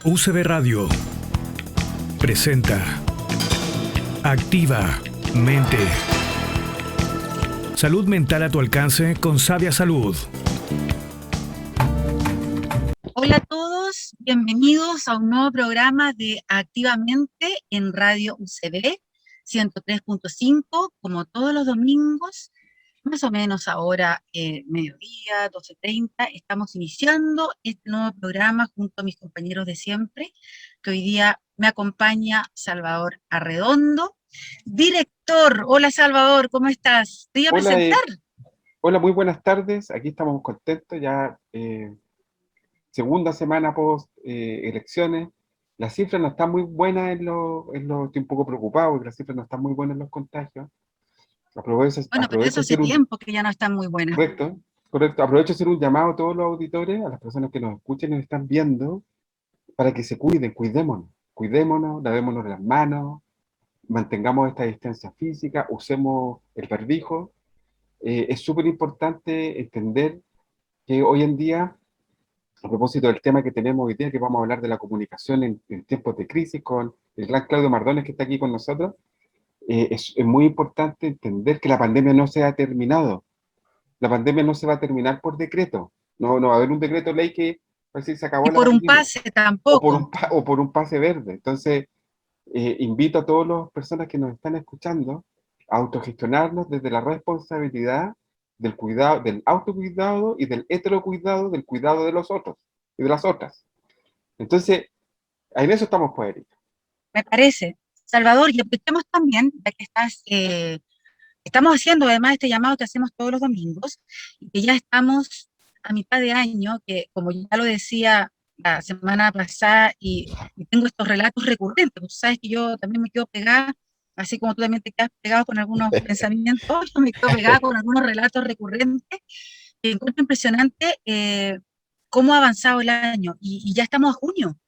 UCB Radio presenta Activa Mente. Salud mental a tu alcance con Sabia Salud. Hola a todos, bienvenidos a un nuevo programa de Activamente en Radio UCB 103.5, como todos los domingos, más o menos ahora mediodía, 12:30, estamos iniciando este nuevo programa junto a mis compañeros de siempre, que hoy día me acompaña Salvador Arredondo, director. Hola Salvador, ¿cómo estás? Te voy a Hola, presentar. hola, muy buenas tardes. Aquí estamos contentos ya, segunda semana post elecciones. Las cifras no están muy buenas estoy un poco preocupado porque las cifras no están muy buenas en los contagios. Bueno, pero eso Aprovecho hace hacer tiempo que ya no están muy buenas. correcto, aprovecho hacer un llamado a todos los auditores, a las personas que nos escuchen y nos están viendo, para que se cuiden, cuidémonos, lavémonos las manos, mantengamos esta distancia física, usemos el barbijo. Es súper importante entender que hoy en día, a propósito del tema que tenemos hoy día, que vamos a hablar de la comunicación en tiempos de crisis con el gran Claudio Mardones que está aquí con nosotros, es muy importante entender que la pandemia no se ha terminado. La pandemia no se va a terminar por decreto. No va a haber un decreto ley que va a decir se acabó Y la por un pandemia. pase O por tampoco. o por un pase verde. Entonces, invito a todas las personas que nos están escuchando a autogestionarnos desde la responsabilidad del cuidado, del autocuidado y del heterocuidado, del cuidado de los otros y de las otras. Entonces, en eso estamos, pues, Erika. Me parece. Salvador, y aprovechemos también, ya que estamos haciendo además este llamado que hacemos todos los domingos, y que ya estamos a mitad de año, que como ya lo decía la semana pasada, y tengo estos relatos recurrentes, tú sabes que yo también me quedo pegada, así como tú también te quedas pegado con algunos pensamientos, yo me quedo pegada con algunos relatos recurrentes, que encuentro impresionante cómo ha avanzado el año, y ya estamos a junio.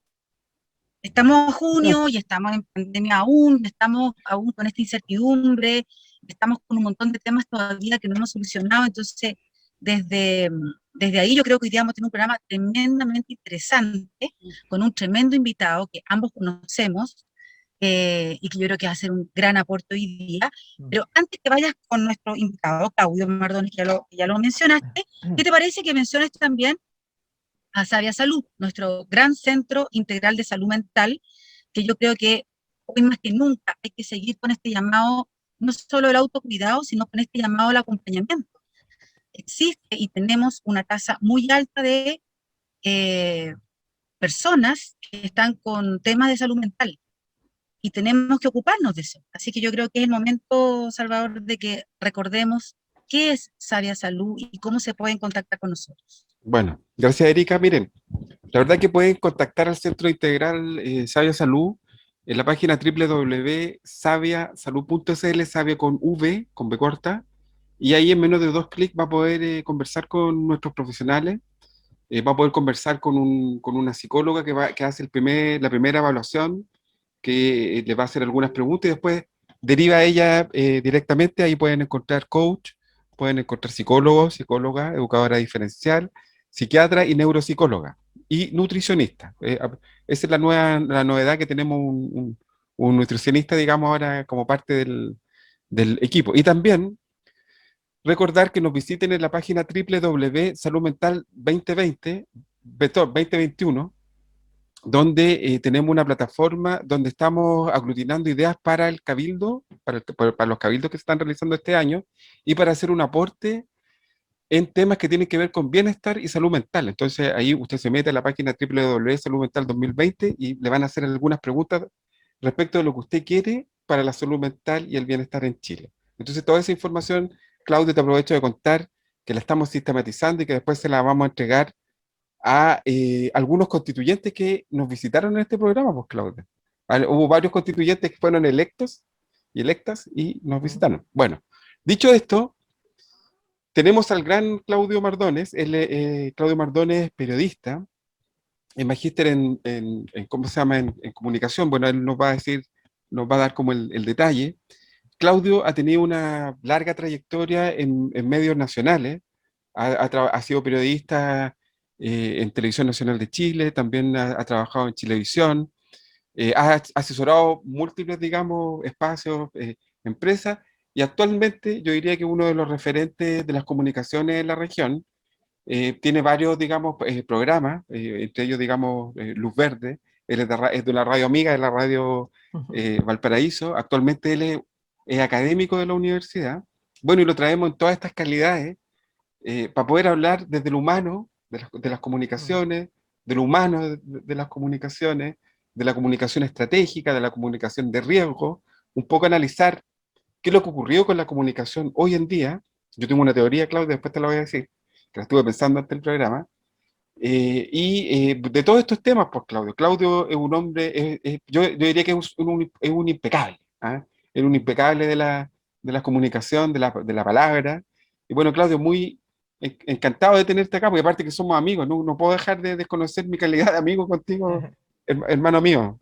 Estamos en junio y estamos en pandemia aún, estamos aún con esta incertidumbre, estamos con un montón de temas todavía que no hemos solucionado, entonces desde, desde ahí yo creo que hoy día vamos a tener un programa tremendamente interesante, con un tremendo invitado que ambos conocemos, y que yo creo que va a ser un gran aporte hoy día. Pero antes que vayas con nuestro invitado, Claudio Mardones, que ya lo mencionaste, ¿qué te parece que menciones también a Sabia Salud, nuestro gran centro integral de salud mental, que yo creo que hoy más que nunca hay que seguir con este llamado, no solo el autocuidado, sino con este llamado al acompañamiento? Existe y tenemos una tasa muy alta de eh, personas que están con temas de salud mental y tenemos que ocuparnos de eso. Así que yo creo que es el momento, Salvador, de que recordemos qué es Sabia Salud y cómo se pueden contactar con nosotros. Bueno, gracias, Erika. Miren, la verdad que pueden contactar al Centro Integral Sabia Salud en la página www.sabiasalud.cl, Sabia con V, con B corta, y ahí en menos de 2 clics va a poder conversar con nuestros profesionales, va a poder conversar con una psicóloga que hace la primera evaluación, que le va a hacer algunas preguntas y después deriva a ella directamente. Ahí pueden encontrar coach, pueden encontrar psicólogo, psicóloga, educadora diferencial, psiquiatra y neuropsicóloga y nutricionista. Esa es la novedad, que tenemos un nutricionista, digamos, ahora como parte del equipo. Y también recordar que nos visiten en la página www.saludmental 2021, donde tenemos una plataforma donde estamos aglutinando ideas para el cabildo, para los cabildos que se están realizando este año, y para hacer un aporte en temas que tienen que ver con bienestar y salud mental. Entonces ahí usted se mete a la página www.saludmental 2020 y le van a hacer algunas preguntas respecto de lo que usted quiere para la salud mental y el bienestar en Chile. Entonces toda esa información, Claudio, te aprovecho de contar que la estamos sistematizando y que después se la vamos a entregar a algunos constituyentes que nos visitaron en este programa, pues, Claudia. Hubo varios constituyentes que fueron electos y electas y nos visitaron. Bueno, dicho esto, tenemos al gran Claudio Mardones. Claudio Mardones es periodista, es magíster ¿cómo se llama? En comunicación. Bueno, él nos va a decir, nos va a dar como el detalle. Claudio ha tenido una larga trayectoria en medios nacionales, ha sido periodista en Televisión Nacional de Chile, también ha trabajado en Chilevisión, ha asesorado múltiples, digamos, espacios, empresas, y actualmente yo diría que uno de los referentes de las comunicaciones en la región. Tiene varios, digamos, programas, entre ellos, digamos, Luz Verde. Él es de la radio amiga, de la radio Valparaíso. Actualmente él es académico de la universidad. Bueno, y lo traemos en todas estas calidades para poder hablar desde lo humano, de las comunicaciones, de lo humano de las comunicaciones, de la comunicación estratégica, de la comunicación de riesgo, un poco analizar qué es lo que ocurrió con la comunicación hoy en día. Yo tengo una teoría, Claudia, después te la voy a decir, que la estuve pensando antes del programa, de todos estos temas, pues Claudio. Claudio es un hombre, yo diría que es un impecable, ¿ah? Es un impecable de la comunicación, de la palabra. Y bueno, Claudio, muy encantado de tenerte acá, porque aparte que somos amigos, no puedo dejar de desconocer mi calidad de amigo contigo, hermano mío.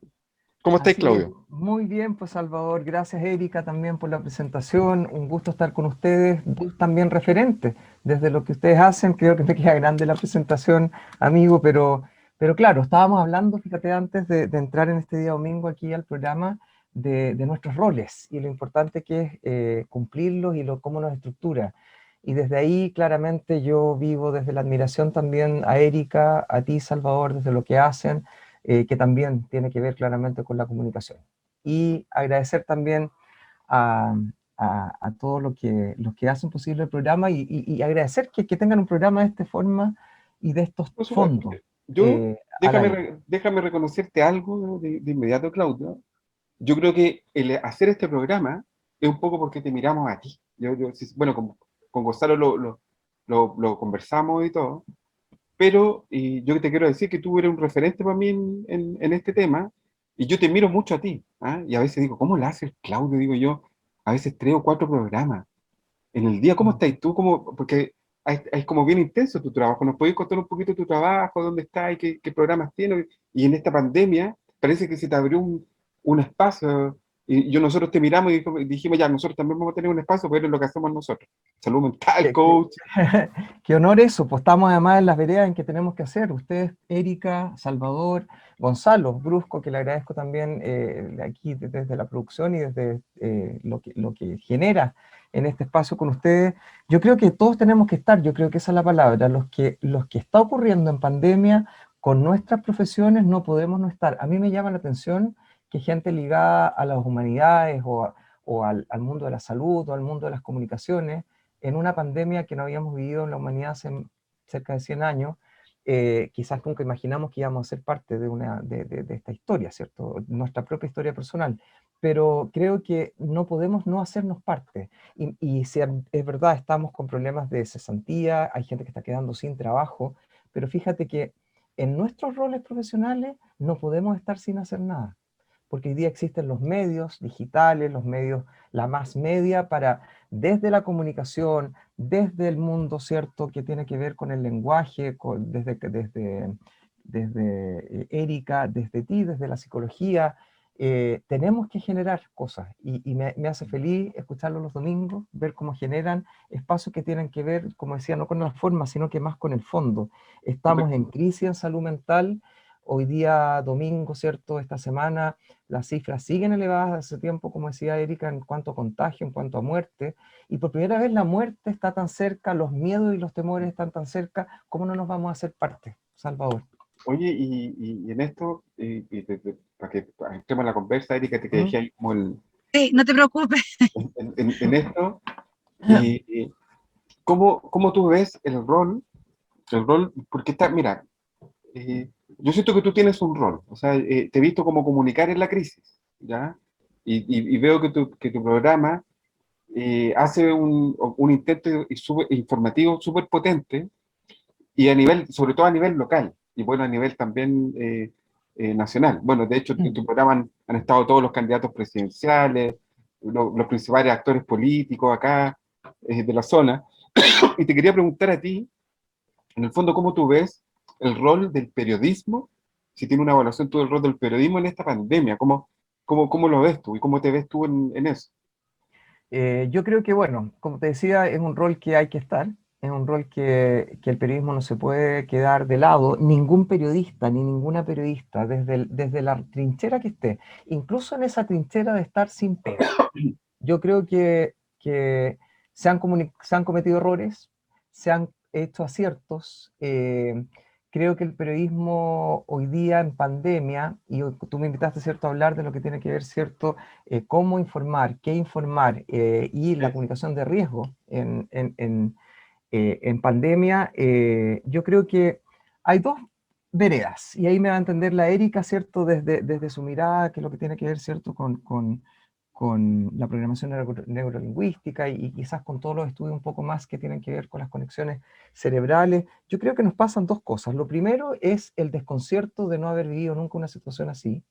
¿Cómo estáis, Así es, Claudio? muy bien, pues Salvador, gracias Erika también por la presentación, un gusto estar con ustedes, vos también referente, desde lo que ustedes hacen, creo que me queda grande la presentación, amigo, pero claro, estábamos hablando, fíjate, antes de entrar en este día domingo aquí al programa, de nuestros roles y lo importante que es cumplirlos y cómo nos estructura. Y desde ahí, claramente, yo vivo desde la admiración también a Erika, a ti, Salvador, desde lo que hacen, que también tiene que ver claramente con la comunicación. Y agradecer también a, a todos los que hacen posible el programa y agradecer que tengan un programa de esta forma y de estos Por supuesto. fondos Yo, al aire. déjame reconocerte algo de inmediato, Claudio. Yo creo que el hacer este programa es un poco porque te miramos a ti. Bueno, con Gonzalo lo conversamos y todo, pero yo te quiero decir que tú eres un referente para mí en este tema, y yo te miro mucho a ti, ¿ah? Y a veces digo, ¿cómo lo hace el Claudio? Digo yo, a veces 3 o 4 programas en el día. ¿Cómo estás tú? Porque es como bien intenso tu trabajo. ¿Nos podés contar un poquito tu trabajo, dónde estás y qué programas tienes? Y en esta pandemia parece que se te abrió un espacio, y nosotros te miramos y dijimos, ya, nosotros también vamos a tener un espacio, porque es lo que hacemos nosotros. Salud mental, Qué, qué- coach. qué honor eso, pues estamos además en las veredas en que tenemos que hacer. Ustedes, Erika, Salvador, Gonzalo, Brusco, que le agradezco también aquí desde la producción y desde lo que genera en este espacio con ustedes. Yo creo que todos tenemos que estar, yo creo que esa es la palabra, los que está ocurriendo en pandemia con nuestras profesiones no podemos no estar. A mí me llama la atención que gente ligada a las humanidades o al mundo de la salud o al mundo de las comunicaciones, en una pandemia que no habíamos vivido en la humanidad hace cerca de 100 años, quizás nunca imaginamos que íbamos a ser parte de esta historia, ¿cierto? Nuestra propia historia personal. Pero creo que no podemos no hacernos parte. Y si es verdad, estamos con problemas de cesantía, hay gente que está quedando sin trabajo, pero fíjate que en nuestros roles profesionales no podemos estar sin hacer nada, porque hoy día existen los medios digitales, los medios, la más media para, desde la comunicación, desde el mundo, ¿cierto?, que tiene que ver con el lenguaje, desde Erika, desde ti, desde la psicología, tenemos que generar cosas y me hace feliz escucharlo los domingos, ver cómo generan espacios que tienen que ver, como decía, no con la forma, sino que más con el fondo. Estamos en crisis en salud mental. Hoy día, domingo, ¿cierto? Esta semana las cifras siguen elevadas hace tiempo, como decía Erika, en cuanto a contagio, en cuanto a muerte, y por primera vez la muerte está tan cerca, los miedos y los temores están tan cerca. ¿Cómo no nos vamos a hacer parte, Salvador? Oye, y en esto, para que entremos en la conversa, Erika, te dejé ahí como Sí, no te preocupes. en esto, eh, ¿cómo tú ves el rol, porque mira, yo siento que tú tienes un rol, o sea, te he visto como comunicar en la crisis, ¿ya? Y veo que tu programa hace un intento informativo súper potente, y sobre todo a nivel local, y bueno, a nivel también nacional. Bueno, de hecho, en tu programa han estado todos los candidatos presidenciales, los principales actores políticos acá, de la zona, y te quería preguntar a ti, en el fondo, ¿cómo tú ves el rol del periodismo? Si tiene una evaluación tú del rol del periodismo en esta pandemia, ¿cómo lo ves tú y cómo te ves tú en eso? Yo creo que, bueno, como te decía, es un rol que hay que estar. es un rol que el periodismo no se puede quedar de lado, ningún periodista, ni ninguna periodista, desde la trinchera que esté, incluso en esa trinchera de estar sin pega. Yo creo que se han cometido errores, se han hecho aciertos. Creo que el periodismo hoy día en pandemia, y tú me invitaste, ¿cierto?, a hablar de lo que tiene que ver, ¿cierto?, cómo informar, qué informar, y la comunicación de riesgo en pandemia. Yo creo que hay dos veredas, y ahí me va a entender la Erika, ¿cierto?, desde su mirada, que es lo que tiene que ver, ¿cierto?, con la programación neurolingüística y quizás con todos los estudios un poco más que tienen que ver con las conexiones cerebrales. Yo creo que nos pasan dos cosas. Lo primero es el desconcierto de no haber vivido nunca una situación así.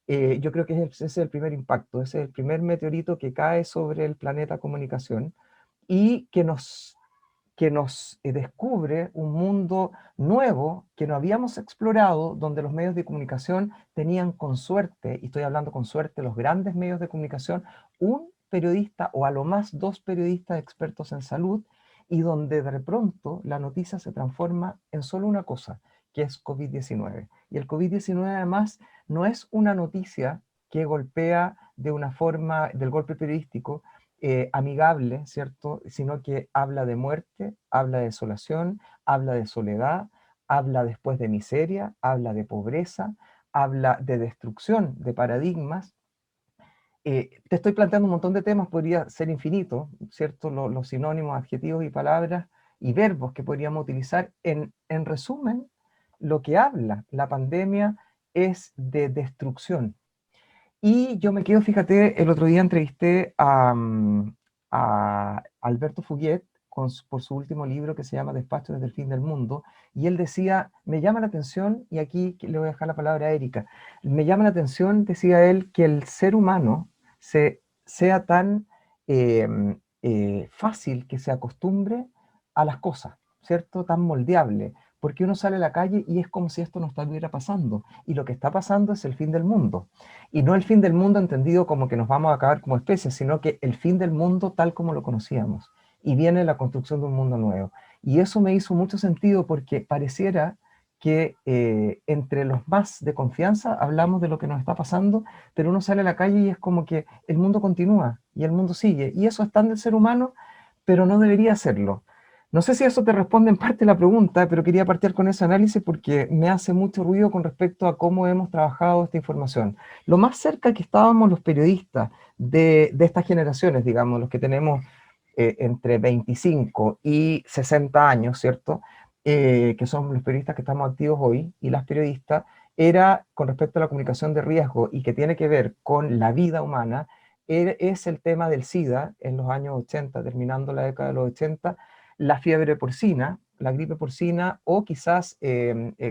Yo creo que ese es el primer impacto, ese es el primer meteorito que cae sobre el planeta comunicación y que nos descubre un mundo nuevo que no habíamos explorado, donde los medios de comunicación tenían con suerte, y estoy hablando con suerte, los grandes medios de comunicación, un periodista o a lo más dos periodistas expertos en salud, y donde de pronto la noticia se transforma en solo una cosa, que es COVID-19. Y el COVID-19 además no es una noticia que golpea de una forma del golpe periodístico, amigable, ¿cierto? Sino que habla de muerte, habla de desolación, habla de soledad, habla después de miseria, habla de pobreza, habla de destrucción de paradigmas. Te estoy planteando un montón de temas, podría ser infinito, ¿cierto? Los sinónimos, adjetivos y palabras y verbos que podríamos utilizar. En resumen, lo que habla la pandemia es de destrucción. Y yo me quedo, fíjate, el otro día entrevisté a Alberto Fuguet por su último libro que se llama Despacho desde el fin del mundo, y él decía, me llama la atención, y aquí le voy a dejar la palabra a Erika, me llama la atención, decía él, que el ser humano sea tan fácil que se acostumbre a las cosas, ¿cierto? Tan moldeable, porque uno sale a la calle y es como si esto no estuviera pasando, y lo que está pasando es el fin del mundo. Y no el fin del mundo entendido como que nos vamos a acabar como especie, sino que el fin del mundo tal como lo conocíamos. Y viene la construcción de un mundo nuevo. Y eso me hizo mucho sentido porque pareciera que entre los más de confianza hablamos de lo que nos está pasando, pero uno sale a la calle y es como que el mundo continúa y el mundo sigue. Y eso es tan del ser humano, pero no debería serlo. No sé si eso te responde en parte la pregunta, pero quería partir con ese análisis porque me hace mucho ruido con respecto a cómo hemos trabajado esta información. Lo más cerca que estábamos los periodistas de estas generaciones, digamos, los que tenemos entre 25 y 60 años, ¿cierto? Que son los periodistas que estamos activos hoy, y las periodistas, era con respecto a la comunicación de riesgo y que tiene que ver con la vida humana, es el tema del SIDA en los años 80, terminando la década de los 80, la fiebre porcina, la gripe porcina, o quizás,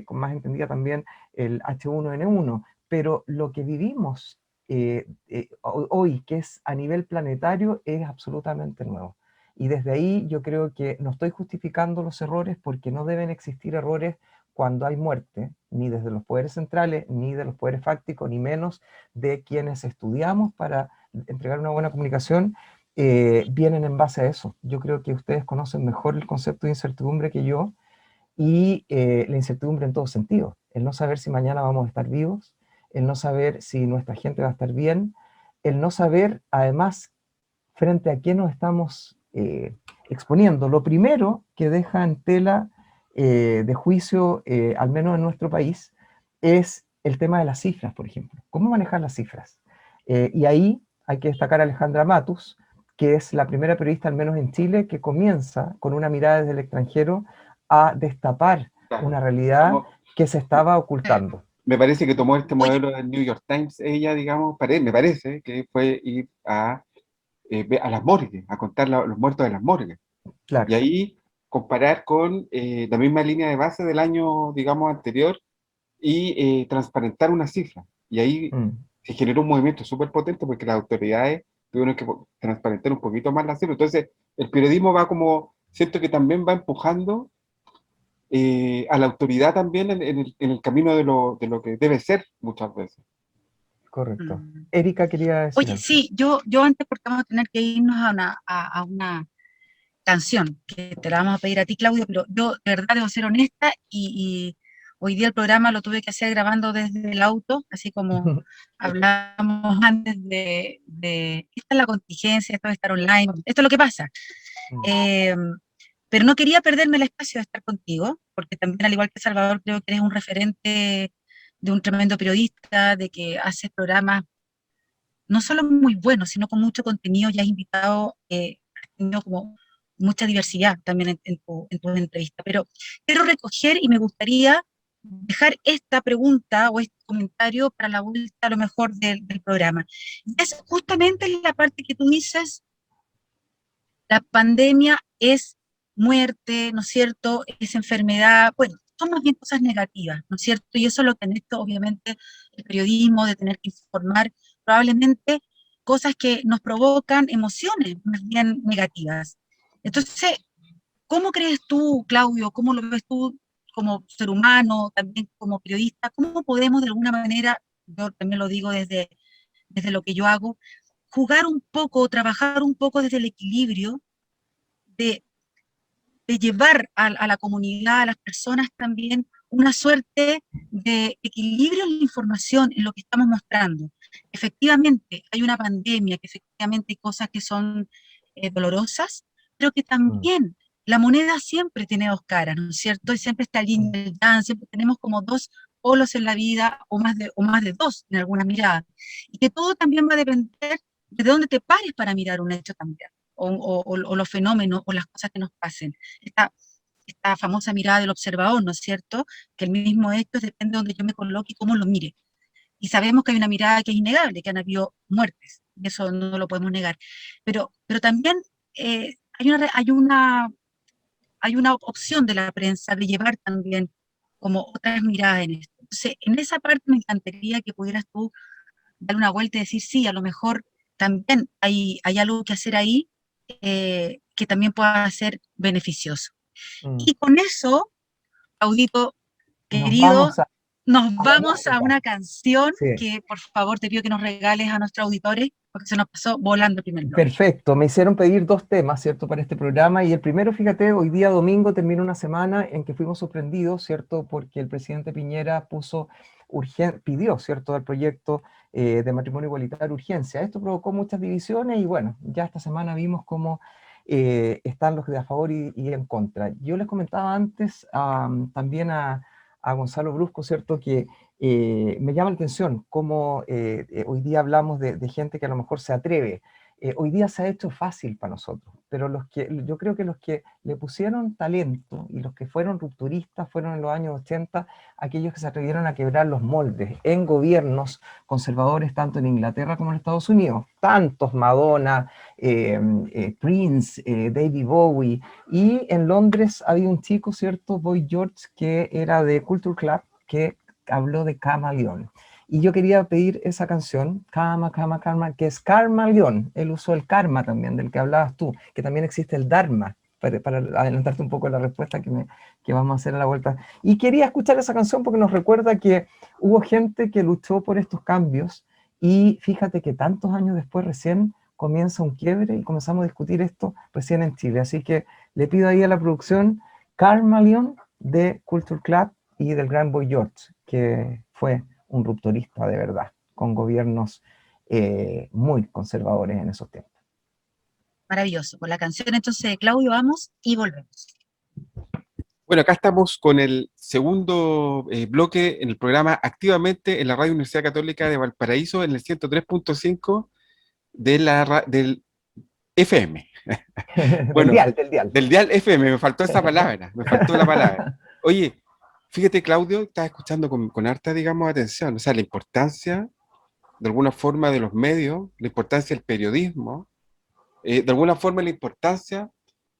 con más entendida también, el H1N1. Pero lo que vivimos hoy, que es a nivel planetario, es absolutamente nuevo. Y desde ahí yo creo que no estoy justificando los errores, porque no deben existir errores cuando hay muerte, ni desde los poderes centrales, ni de los poderes fácticos, ni menos de quienes estudiamos para entregar una buena comunicación. Vienen en base a eso. Yo creo que ustedes conocen mejor el concepto de incertidumbre que yo, y la incertidumbre en todos sentidos. El no saber si mañana vamos a estar vivos, el no saber si nuestra gente va a estar bien, el no saber, además, frente a qué nos estamos exponiendo. Lo primero que deja en tela de juicio, al menos en nuestro país, es el tema de las cifras, por ejemplo. ¿Cómo manejar las cifras? Y ahí hay que destacar a Alejandra Matus, que es la primera periodista, al menos en Chile, que comienza con una mirada desde el extranjero a destapar una realidad que se estaba ocultando. Me parece que tomó este Oye, modelo del New York Times, ella, digamos, me parece que fue ir a las morgues, a contar los muertos de las morgues. Claro. Y ahí comparar con la misma línea de base del año, digamos, anterior, y transparentar una cifra. Y ahí se generó un movimiento súper potente porque las autoridades tuvieron que transparentar un poquito más la cifra. Entonces, el periodismo va como, siento que también va empujando a la autoridad también en el camino de lo que debe ser muchas veces. Correcto. Erika quería decir Oye, algo. sí, yo antes, porque vamos a tener que irnos a una canción, que te la vamos a pedir a ti, Claudio, pero yo de verdad debo ser honesta y hoy día el programa lo tuve que hacer grabando desde el auto, así como hablamos antes esta es la contingencia, esto de estar online, esto es lo que pasa. Eh, pero no quería perderme el espacio de estar contigo, porque también al igual que Salvador creo que eres un referente de un tremendo periodista, de que haces programas no solo muy buenos, sino con mucho contenido, ya has invitado, has tenido como mucha diversidad también en tus entrevistas, pero quiero recoger y me gustaría dejar esta pregunta o este comentario para la vuelta a lo mejor del programa. Y es justamente la parte que tú dices, la pandemia es muerte, ¿no es cierto? Es enfermedad, bueno, son más bien cosas negativas, ¿no es cierto? Y eso es lo que han hecho, obviamente, el periodismo, de tener que informar, probablemente cosas que nos provocan emociones más bien negativas. Entonces, ¿cómo crees tú, Claudio, cómo lo ves tú como ser humano, también como periodista, cómo podemos de alguna manera, yo también lo digo desde lo que yo hago, jugar un poco, trabajar un poco desde el equilibrio de, de llevar a la comunidad, a las personas también, una suerte de equilibrio en la información, en lo que estamos mostrando? Efectivamente, hay una pandemia, que efectivamente hay cosas que son dolorosas, pero que también la moneda siempre tiene dos caras, ¿no es cierto? Y siempre está el yin y el yang, siempre tenemos como dos polos en la vida, o más de dos en alguna mirada. Y que todo también va a depender de dónde te pares para mirar un hecho también, o los fenómenos, o las cosas que nos pasen. Esta famosa mirada del observador, ¿no es cierto? Que el mismo hecho depende de donde yo me coloque y cómo lo mire. Y sabemos que hay una mirada que es innegable, que han habido muertes, y eso no lo podemos negar. Pero también hay una opción de la prensa de llevar también como otras miradas en esto. Entonces, en esa parte me encantaría que pudieras tú dar una vuelta y decir, sí, a lo mejor también hay algo que hacer ahí, que también pueda ser beneficioso. Y con eso, Audito Nos querido, vamos nos a la vamos a música. una canción Sí. que por favor te pido que nos regales a nuestros auditores, porque se nos pasó volando el primer bloque. Perfecto, me hicieron pedir dos temas, ¿cierto?, para este programa, y el primero, fíjate, hoy día domingo termina una semana en que fuimos sorprendidos, ¿cierto?, porque el presidente Piñera pidió, ¿cierto?, al proyecto de matrimonio igualitario urgencia. Esto provocó muchas divisiones y bueno, ya esta semana vimos cómo están los de a favor y en contra. Yo les comentaba antes también a Gonzalo Brusco, ¿cierto?, que me llama la atención cómo hoy día hablamos de gente que a lo mejor se atreve. Hoy día se ha hecho fácil para nosotros, pero yo creo que los que le pusieron talento y los que fueron rupturistas fueron en los años 80 aquellos que se atrevieron a quebrar los moldes en gobiernos conservadores, tanto en Inglaterra como en Estados Unidos. Tantos, Madonna, Prince, David Bowie, y en Londres había un chico, ¿cierto?, Boy George, que era de Culture Club, que habló de Camaleón. Y yo quería pedir esa canción, Karma, que es Karmaleón. Él usó el karma también, del que hablabas tú, que también existe el Dharma, para adelantarte un poco la respuesta que vamos a hacer a la vuelta. Y quería escuchar esa canción porque nos recuerda que hubo gente que luchó por estos cambios, y fíjate que tantos años después recién comienza un quiebre y comenzamos a discutir esto recién en Chile. Así que le pido ahí a la producción Karmaleón de Culture Club y del gran Boy George, que fue un rupturista de verdad, con gobiernos muy conservadores en esos tiempos. Maravilloso. Con la canción entonces de Claudio vamos y volvemos. Bueno, acá estamos con el segundo bloque en el programa Activamente en la Radio Universidad Católica de Valparaíso, en el 103.5 del FM. Bueno, del dial. del dial FM, me faltó esa palabra, me faltó la palabra. Oye, fíjate, Claudio, estás escuchando con harta, digamos, atención, o sea, la importancia, de alguna forma, de los medios, la importancia del periodismo, de alguna forma la importancia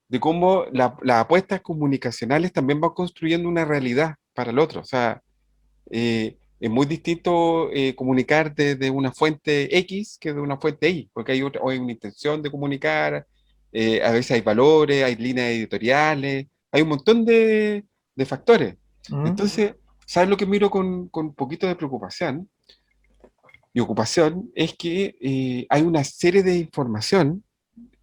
de cómo las apuestas comunicacionales también van construyendo una realidad para el otro. O sea, es muy distinto comunicar desde una fuente X que de una fuente Y, porque hay una intención de comunicar, a veces hay valores, hay líneas editoriales, hay un montón de factores. Entonces, ¿sabes lo que miro con un poquito de preocupación y ocupación? Es que hay una serie de información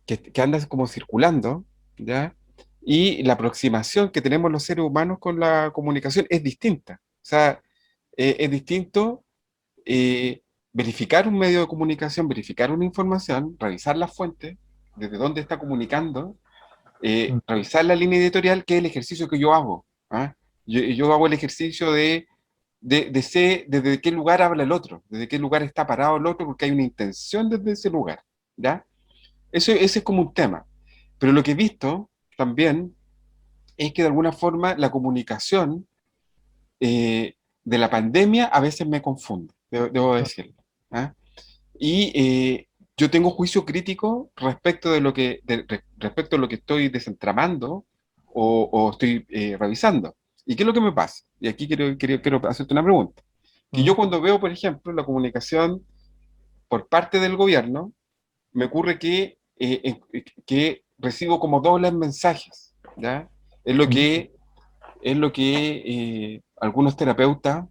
que anda como circulando, ¿ya? Y la aproximación que tenemos los seres humanos con la comunicación es distinta. O sea, es distinto verificar un medio de comunicación, verificar una información, revisar las fuentes, desde dónde está comunicando, Mm. revisar la línea editorial, que es el ejercicio que yo hago. ¿Ah? Yo hago el ejercicio de ser desde qué lugar habla el otro, desde qué lugar está parado el otro, porque hay una intención desde ese lugar, ¿ya? Ese es como un tema. Pero lo que he visto también es que de alguna forma la comunicación de la pandemia a veces me confunde, debo decirlo. ¿Ah? Y yo tengo juicio crítico respecto de respecto a lo que estoy desentramando o estoy revisando. ¿Y qué es lo que me pasa? Y aquí quiero hacerte una pregunta. Que yo Mm. cuando veo, por ejemplo, la comunicación por parte del gobierno, me ocurre que recibo como dobles mensajes, ¿ya? Es lo Mm. que, es lo que algunos terapeutas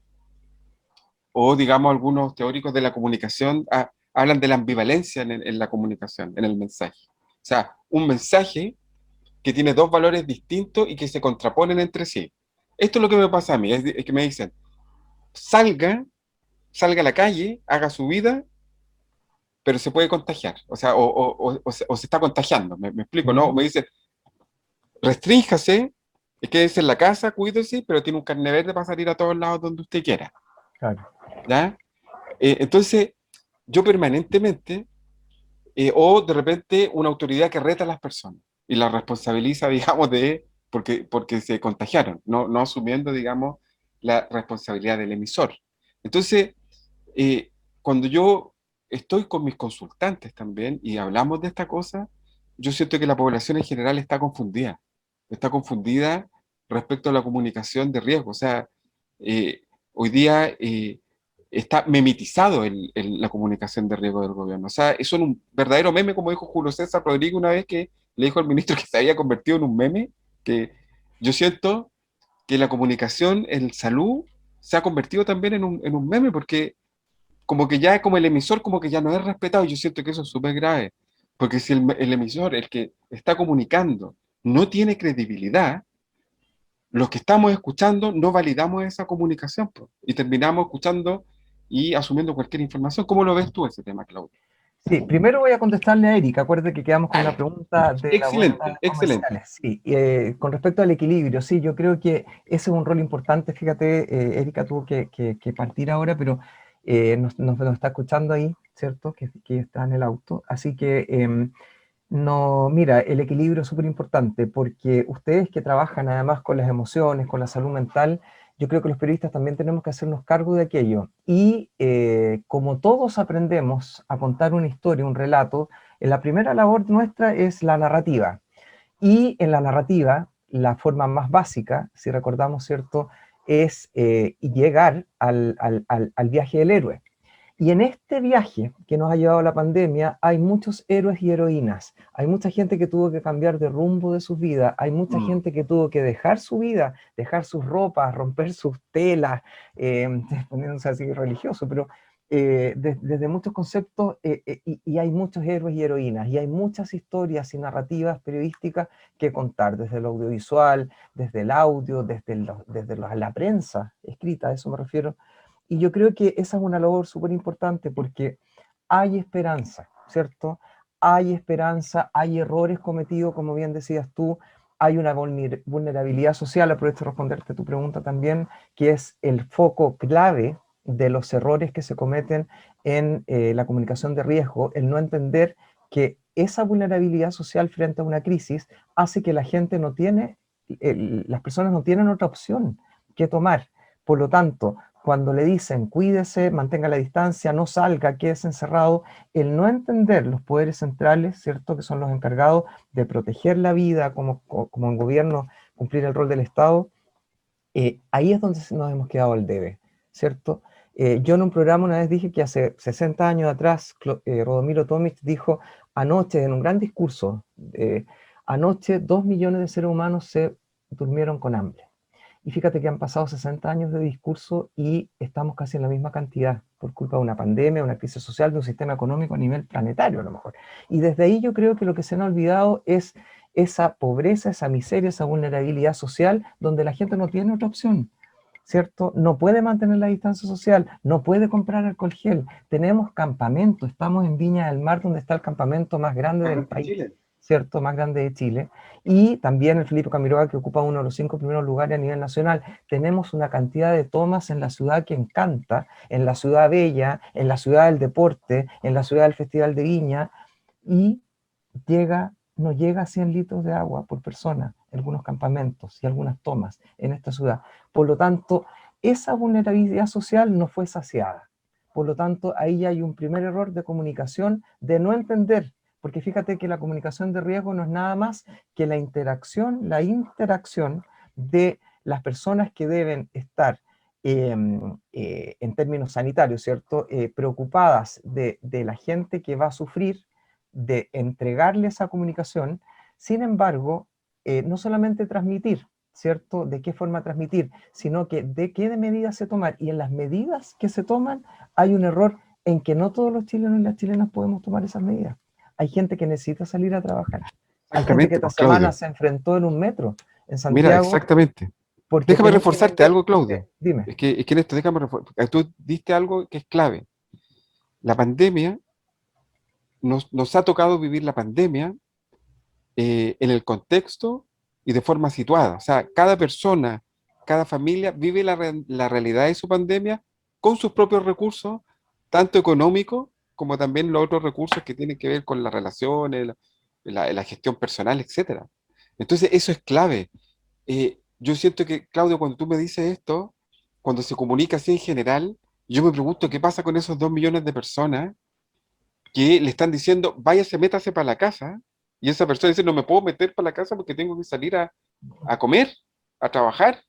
o, digamos, algunos teóricos de la comunicación hablan de la ambivalencia en la comunicación, en el mensaje. O sea, un mensaje que tiene dos valores distintos y que se contraponen entre sí. Esto es lo que me pasa a mí, es que me dicen, salga, salga a la calle, haga su vida, pero se puede contagiar, o sea, o se está contagiando, me explico, ¿no? Mm. Me dicen, restrínjase, quédese en la casa, cuídese, pero tiene un carnet verde para salir a todos lados donde usted quiera, Claro. ¿ya? Entonces, yo permanentemente, o de repente una autoridad que reta a las personas y las responsabiliza, digamos, porque se contagiaron, no asumiendo, digamos, la responsabilidad del emisor. Entonces, eh, cuando yo estoy con mis consultantes también y hablamos de esta cosa, yo siento que la población en general está confundida respecto a la comunicación de riesgo. O sea, hoy día está memetizado la comunicación de riesgo del gobierno. O sea, eso es un verdadero meme, como dijo Julio César Rodríguez una vez que le dijo al ministro que se había convertido en un meme, que yo siento que la comunicación en salud se ha convertido también en un meme, porque como que ya como el emisor como que ya no es respetado, y yo siento que eso es súper grave, porque si el emisor, el que está comunicando, no tiene credibilidad, los que estamos escuchando no validamos esa comunicación, po, y terminamos escuchando y asumiendo cualquier información. ¿Cómo lo ves tú ese tema, Claudio? Sí, primero voy a contestarle a Erika. Acuérdate que quedamos con la Dale. pregunta de la Excelente, vuelta excelente. comerciales. Sí, con respecto al equilibrio, sí, yo creo que ese es un rol importante. Fíjate, Erika tuvo que partir ahora, pero nos está escuchando ahí, ¿cierto? Que está en el auto. Así que, no, mira, el equilibrio es súper importante porque ustedes que trabajan además con las emociones, con la salud mental, yo creo que los periodistas también tenemos que hacernos cargo de aquello. Y como todos aprendemos a contar una historia, un relato, la primera labor nuestra es la narrativa. Y en la narrativa, la forma más básica, si recordamos, ¿cierto?, es llegar al viaje del héroe. Y en este viaje que nos ha llevado la pandemia hay muchos héroes y heroínas. Hay mucha gente que tuvo que cambiar de rumbo de su vida. Hay mucha gente que tuvo que dejar su vida, dejar sus ropas, romper sus telas, poniéndose así religioso, pero desde muchos conceptos y hay muchos héroes y heroínas. Y hay muchas historias y narrativas periodísticas que contar, desde el audiovisual, desde el audio, desde la prensa escrita, a eso me refiero. Y yo creo que esa es una labor súper importante porque hay esperanza, ¿cierto? Hay esperanza, hay errores cometidos, como bien decías tú, hay una vulnerabilidad social, aprovecho de responderte tu pregunta también, que es el foco clave de los errores que se cometen en la comunicación de riesgo, el no entender que esa vulnerabilidad social frente a una crisis hace que la gente no tiene, las personas no tienen otra opción que tomar. Por lo tanto, cuando le dicen cuídese, mantenga la distancia, no salga, quédese encerrado, el no entender los poderes centrales, ¿cierto?, que son los encargados de proteger la vida como en gobierno, cumplir el rol del Estado, ahí es donde nos hemos quedado al debe, ¿cierto? Yo en un programa una vez dije que hace 60 años atrás, Rodomiro Tomic dijo anoche, en un gran discurso, anoche 2 millones de seres humanos se durmieron con hambre. Y fíjate que han pasado 60 años de discurso y estamos casi en la misma cantidad por culpa de una pandemia, una crisis social, de un sistema económico a nivel planetario a lo mejor. Y desde ahí yo creo que lo que se han olvidado es esa pobreza, esa miseria, esa vulnerabilidad social, donde la gente no tiene otra opción, ¿cierto? No puede mantener la distancia social, no puede comprar alcohol gel. Tenemos campamentos, estamos en Viña del Mar, donde está el campamento más grande del país, Chile. ¿cierto? Más grande de Chile. Y también el Felipe Camiroaga, que ocupa uno de los 5 primeros lugares a nivel nacional. Tenemos una cantidad de tomas en la ciudad que encanta, en la ciudad bella, en la ciudad del deporte, en la ciudad del Festival de Viña, y no llega a 100 litros de agua por persona en algunos campamentos y algunas tomas en esta ciudad. Por lo tanto, esa vulnerabilidad social no fue saciada. Por lo tanto, ahí hay un primer error de comunicación, de no entender, porque fíjate que la comunicación de riesgo no es nada más que la interacción de las personas que deben estar en términos sanitarios, ¿cierto? Preocupadas de la gente que va a sufrir, de entregarle esa comunicación. Sin embargo, no solamente transmitir, ¿cierto? De qué forma transmitir, sino que de qué medidas se toman. Y en las medidas que se toman hay un error en que no todos los chilenos y las chilenas podemos tomar esas medidas. Hay gente que necesita salir a trabajar. Hay gente que Exactamente, esta pues, semana Claudio. se enfrentó en un metro en Mira, Santiago exactamente. porque Déjame tenía que reforzarte vender. algo, Claudio. Dime. Es que en esto, déjame reforzar. Tú diste algo que es clave. La pandemia, nos ha tocado vivir la pandemia en el contexto y de forma situada. O sea, cada persona, cada familia vive la realidad de su pandemia con sus propios recursos, tanto económicos como también los otros recursos que tienen que ver con las relaciones, la gestión personal, etcétera. Entonces, eso es clave. Yo siento que, Claudio, cuando tú me dices esto, cuando se comunica así en general, yo me pregunto qué pasa con esos 2 millones de personas que le están diciendo, váyase, métase para la casa, y esa persona dice, no me puedo meter para la casa porque tengo que salir a comer, a trabajar.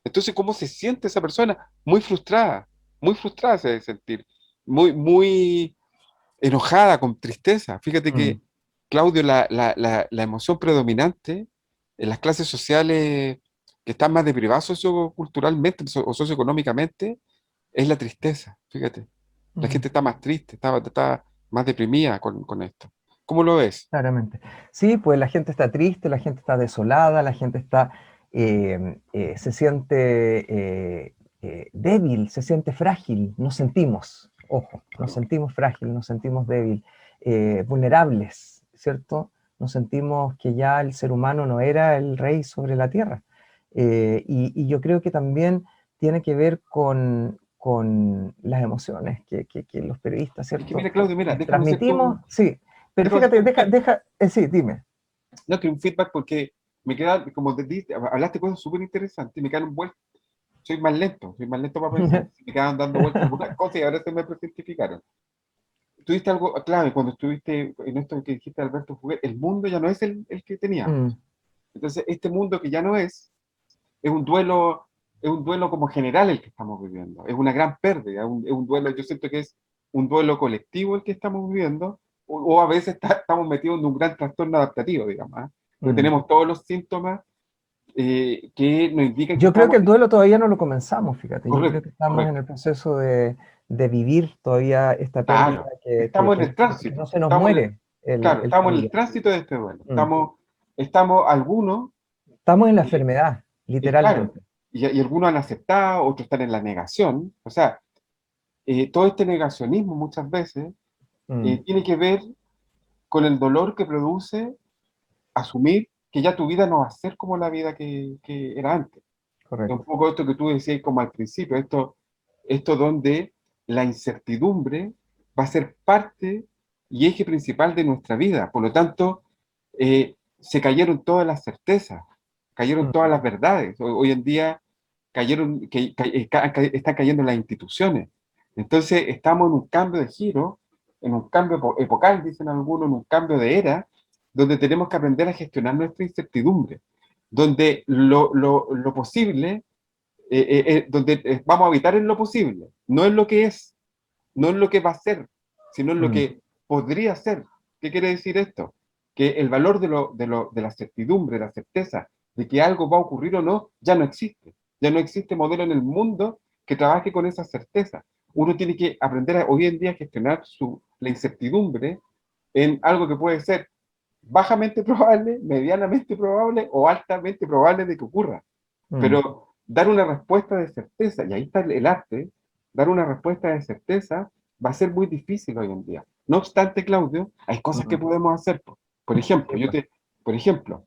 Entonces, ¿cómo se siente esa persona? Muy frustrada se debe sentir, muy enojada, con tristeza. Fíjate Mm. que, Claudio, la emoción predominante en las clases sociales que están más deprivadas socioculturalmente o socioeconómicamente es la tristeza, fíjate. La Mm. gente está más triste, está más deprimida con esto. ¿Cómo lo ves? Claramente. Sí, pues la gente está triste, la gente está desolada, la gente está, se siente débil, se siente frágil, nos sentimos, ojo, nos sentimos frágil, nos sentimos débil, vulnerables, ¿cierto? Nos sentimos que ya el ser humano no era el rey sobre la tierra. Y yo creo que también tiene que ver con las emociones que los periodistas, Es que ¿cierto? mira, Claudio, mira, déjame hacerte Transmitimos, sí. Pero déjame hacerte fíjate, sí, dime. no, que un feedback porque me queda, como te diste, hablaste cosas súper interesantes y me quedan vueltas. Soy más lento para pensar. Me quedaban dando vueltas algunas cosas y ahora se me presentificaron. Tuviste algo clave cuando estuviste en esto que dijiste, Alberto Fuguet, el mundo ya no es el que teníamos. Mm, Entonces, este mundo que ya no es un duelo como general el que estamos viviendo. Es una gran pérdida, es un duelo, yo siento que es un duelo colectivo el que estamos viviendo, o a veces estamos metidos en un gran trastorno adaptativo, digamos, ¿eh? Porque mm. tenemos todos los síntomas que nos indican que Yo creo que estamos... el duelo todavía no lo comenzamos, fíjate. Yo creo Correcto, que estamos en correcto. el proceso de vivir todavía esta pérdida Claro, estamos en el que no tránsito, se nos muere claro, el estamos en el familiar. tránsito de este duelo. Mm. Estamos algunos, Estamos en la eh, enfermedad, claro, literalmente. y algunos han aceptado, otros están en la negación. O sea, todo este negacionismo muchas veces Mm, tiene que ver con el dolor que produce asumir que ya tu vida no va a ser como la vida que era antes. Es un correcto. poco esto que tú decías como al principio, esto donde la incertidumbre va a ser parte y eje principal de nuestra vida. Por lo tanto, se cayeron todas las certezas, cayeron Mm, todas las verdades. Hoy en día están cayendo las instituciones. Entonces, estamos en un cambio de giro, en un cambio epocal, dicen algunos, en un cambio de era, donde tenemos que aprender a gestionar nuestra incertidumbre, donde lo posible donde vamos a habitar en lo posible, no en lo que es, no en lo que va a ser, sino en lo mm, que podría ser. ¿Qué quiere decir esto? Que el valor de la certidumbre, de la certeza de que algo va a ocurrir o no, ya no existe. Ya no existe modelo en el mundo que trabaje con esa certeza. Uno tiene que aprender hoy en día a gestionar la incertidumbre en algo que puede ser bajamente probable, medianamente probable o altamente probable de que ocurra. Pero dar una respuesta de certeza, y ahí está el arte, dar una respuesta de certeza va a ser muy difícil hoy en día. No obstante, Claudio, hay cosas que podemos hacer. Por ejemplo, por ejemplo,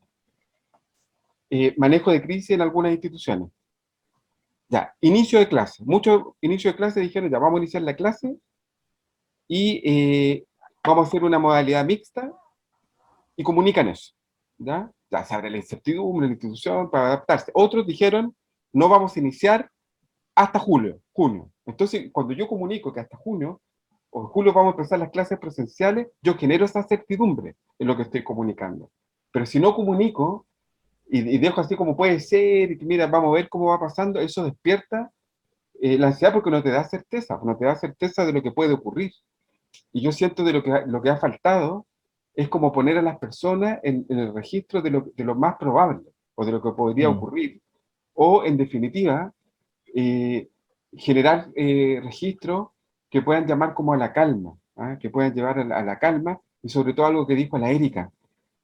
manejo de crisis en algunas instituciones. Ya, inicio de clase. Muchos inicio de clase dijeron, ya vamos a iniciar la clase y vamos a hacer una modalidad mixta y comunican eso. ¿Ya? Ya se abre la incertidumbre en la institución para adaptarse. Otros dijeron, no vamos a iniciar hasta junio. Entonces, cuando yo comunico que hasta junio, o en julio vamos a empezar las clases presenciales, yo genero esa certidumbre en lo que estoy comunicando. Pero si no comunico y dejo así como puede ser, y que mira, vamos a ver cómo va pasando, eso despierta la ansiedad porque no te da certeza de lo que puede ocurrir. Y yo siento de lo que ha faltado es como poner a las personas en el registro de lo más probable o de lo que podría ocurrir. O, en definitiva, generar registros que puedan llamar como a la calma, ¿ah? Que puedan llevar a la calma, y sobre todo algo que dijo la Erika.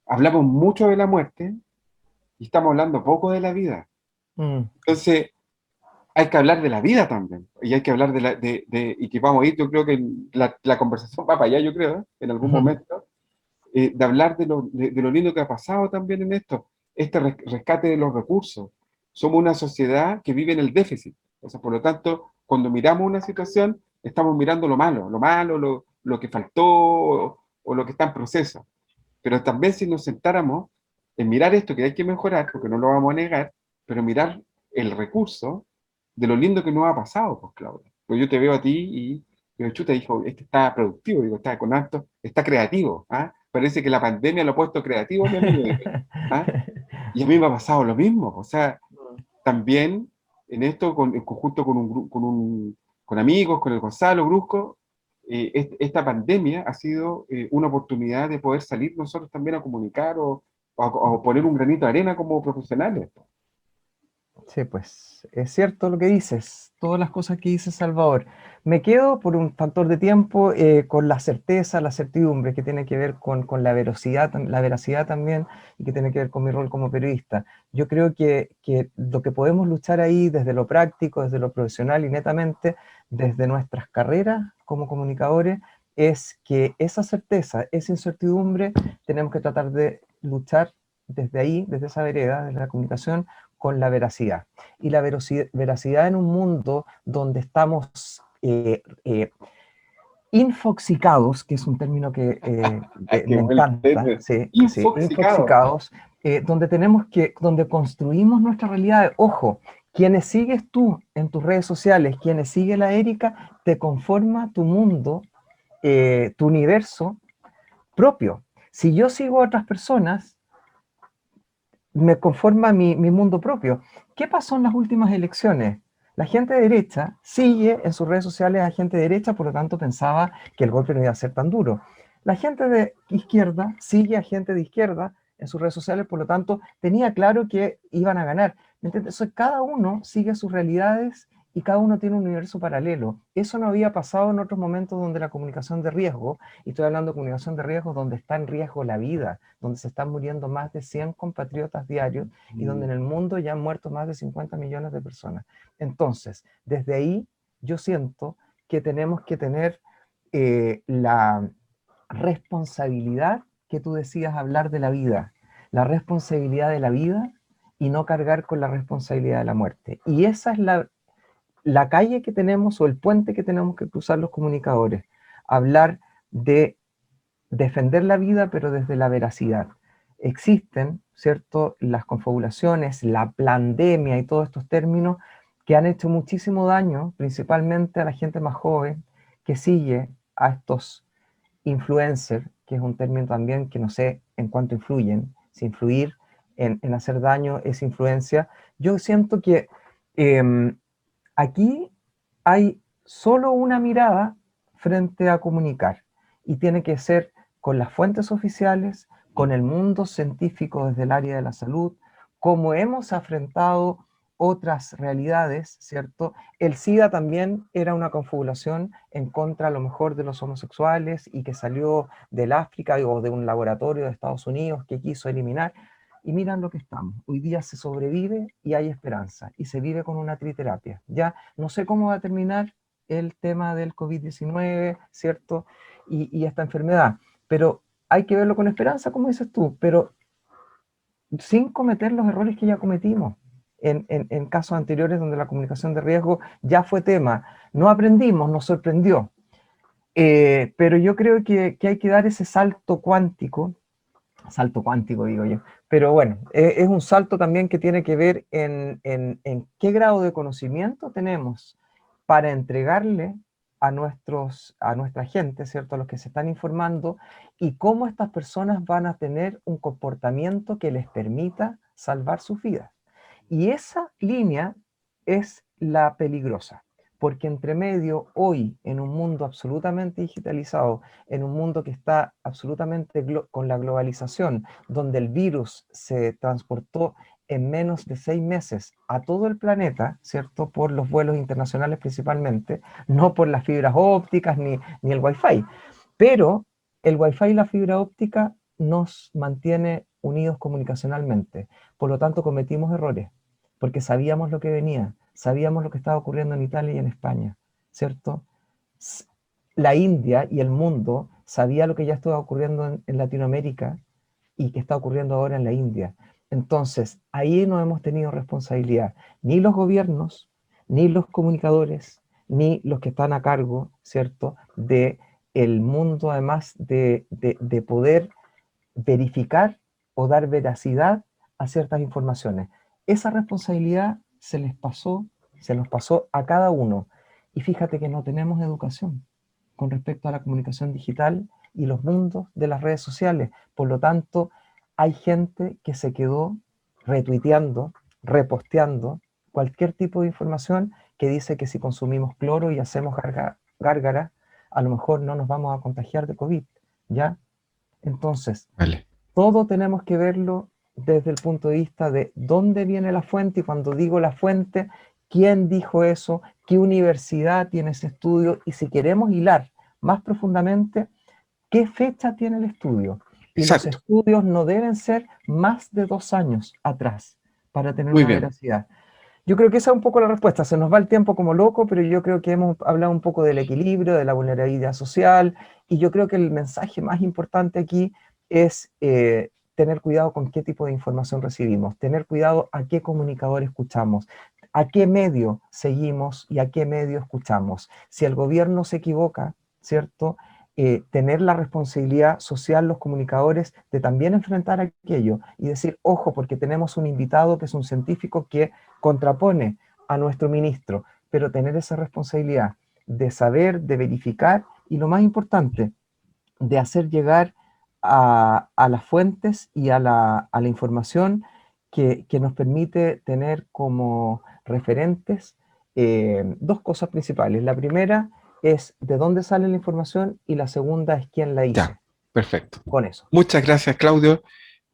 Hablamos mucho de la muerte y estamos hablando poco de la vida. Entonces, hay que hablar de la vida también, y hay que hablar y que vamos a ir, yo creo que la conversación va para allá, yo creo, en algún momento, de hablar de lo lindo que ha pasado también en esto, este rescate de los recursos. Somos una sociedad que vive en el déficit, o sea, por lo tanto, cuando miramos una situación, estamos mirando lo malo, lo que faltó o lo que está en proceso. Pero también si nos sentáramos en mirar esto que hay que mejorar, porque no lo vamos a negar, pero mirar el recurso de lo lindo que nos ha pasado, pues Claudia. Pues yo te veo a ti y digo, chuta, dijo, este está productivo, digo, está con acto, está creativo, ¿ah? Parece que la pandemia lo ha puesto creativo, mi amigo, ¿ah? Y a mí me ha pasado lo mismo, o sea, también en esto, en conjunto con amigos, con el Gonzalo Brusco, esta pandemia ha sido una oportunidad de poder salir nosotros también a comunicar o poner un granito de arena como profesionales. Sí, pues es cierto lo que dices, todas las cosas que dice Salvador. Me quedo por un factor de tiempo con la certeza, la certidumbre que tiene que ver con la veracidad también, y que tiene que ver con mi rol como periodista. Yo creo que lo que podemos luchar ahí desde lo práctico, desde lo profesional y netamente desde nuestras carreras como comunicadores es que esa certeza, esa incertidumbre, tenemos que tratar de luchar desde ahí, desde esa vereda, desde la comunicación, con la veracidad. Y la veracidad en un mundo donde estamos infoxicados, que es un término que me encanta, sí, infoxicados, donde construimos nuestra realidad. Ojo, quienes sigues tú en tus redes sociales, quienes sigue la Erika, te conforma tu mundo, tu universo propio. Si yo sigo a otras personas, me conforma mi mundo propio. ¿Qué pasó en las últimas elecciones? La gente de derecha sigue en sus redes sociales a gente de derecha, por lo tanto pensaba que el golpe no iba a ser tan duro. La gente de izquierda sigue a gente de izquierda en sus redes sociales, por lo tanto tenía claro que iban a ganar. ¿Me entiendes? Entonces, cada uno sigue sus realidades y cada uno tiene un universo paralelo. Eso no había pasado en otros momentos donde la comunicación de riesgo, y estoy hablando de comunicación de riesgo donde está en riesgo la vida, donde se están muriendo más de 100 compatriotas diarios y donde en el mundo ya han muerto más de 50 millones de personas. Entonces, desde ahí yo siento que tenemos que tener la responsabilidad que tú decías, hablar de la vida, la responsabilidad de la vida y no cargar con la responsabilidad de la muerte. Y esa es la calle que tenemos o el puente que tenemos que cruzar los comunicadores, hablar de defender la vida pero desde la veracidad. Existen, ¿cierto?, las confabulaciones, la pandemia y todos estos términos que han hecho muchísimo daño, principalmente a la gente más joven que sigue a estos influencers, que es un término también que no sé en cuánto influyen, si influir en hacer daño es influencia. Yo siento que aquí hay solo una mirada frente a comunicar, y tiene que ser con las fuentes oficiales, con el mundo científico desde el área de la salud, como hemos afrontado otras realidades, ¿cierto? El SIDA también era una confabulación en contra a lo mejor de los homosexuales y que salió del África o de un laboratorio de Estados Unidos que quiso eliminar. Y miran lo que estamos. Hoy día se sobrevive y hay esperanza y se vive con una triterapia. Ya no sé cómo va a terminar el tema del COVID-19, ¿cierto? Y esta enfermedad, pero hay que verlo con esperanza, como dices tú, pero sin cometer los errores que ya cometimos en casos anteriores donde la comunicación de riesgo ya fue tema. No aprendimos, nos sorprendió. Pero yo creo que hay que dar ese salto cuántico digo yo, pero bueno, es un salto también que tiene que ver en qué grado de conocimiento tenemos para entregarle a nuestra gente, ¿cierto? A los que se están informando, y cómo estas personas van a tener un comportamiento que les permita salvar sus vidas. Y esa línea es la peligrosa, porque entre medio, hoy, en un mundo absolutamente digitalizado, en un mundo que está absolutamente con la globalización, donde el virus se transportó en menos de 6 meses a todo el planeta, ¿cierto? Por los vuelos internacionales principalmente, no por las fibras ópticas ni el Wi-Fi. Pero el Wi-Fi y la fibra óptica nos mantiene unidos comunicacionalmente. Por lo tanto, cometimos errores, porque sabíamos lo que venía, sabíamos lo que estaba ocurriendo en Italia y en España, ¿cierto? La India y el mundo sabía lo que ya estaba ocurriendo en Latinoamérica y que está ocurriendo ahora en la India. Entonces, ahí no hemos tenido responsabilidad, ni los gobiernos, ni los comunicadores, ni los que están a cargo, ¿cierto?, de el mundo, además de poder verificar o dar veracidad a ciertas informaciones. Esa responsabilidad se nos pasó a cada uno. Y fíjate que no tenemos educación con respecto a la comunicación digital y los mundos de las redes sociales. Por lo tanto, hay gente que se quedó retuiteando, reposteando cualquier tipo de información que dice que si consumimos cloro y hacemos gárgaras, a lo mejor no nos vamos a contagiar de COVID, ¿ya? Entonces, Vale. todo tenemos que verlo desde el punto de vista de dónde viene la fuente, y cuando digo la fuente, quién dijo eso, qué universidad tiene ese estudio, y si queremos hilar más profundamente, qué fecha tiene el estudio. Y los Exacto. estudios no deben ser más de 2 años atrás para tener Muy una bien. veracidad. Yo creo que esa es un poco la respuesta. Se nos va el tiempo como loco, pero yo creo que hemos hablado un poco del equilibrio, de la vulnerabilidad social, y yo creo que el mensaje más importante aquí es tener cuidado con qué tipo de información recibimos, tener cuidado a qué comunicador escuchamos, a qué medio seguimos y a qué medio escuchamos. Si el gobierno se equivoca, ¿cierto?, tener la responsabilidad social los comunicadores de también enfrentar aquello y decir, ojo, porque tenemos un invitado que es un científico que contrapone a nuestro ministro, pero tener esa responsabilidad de saber, de verificar, y lo más importante, de hacer llegar a las fuentes y a la información que nos permite tener como referentes dos cosas principales. La primera es de dónde sale la información, y la segunda es quién la hizo. Ya, perfecto. Con eso. Muchas gracias, Claudio.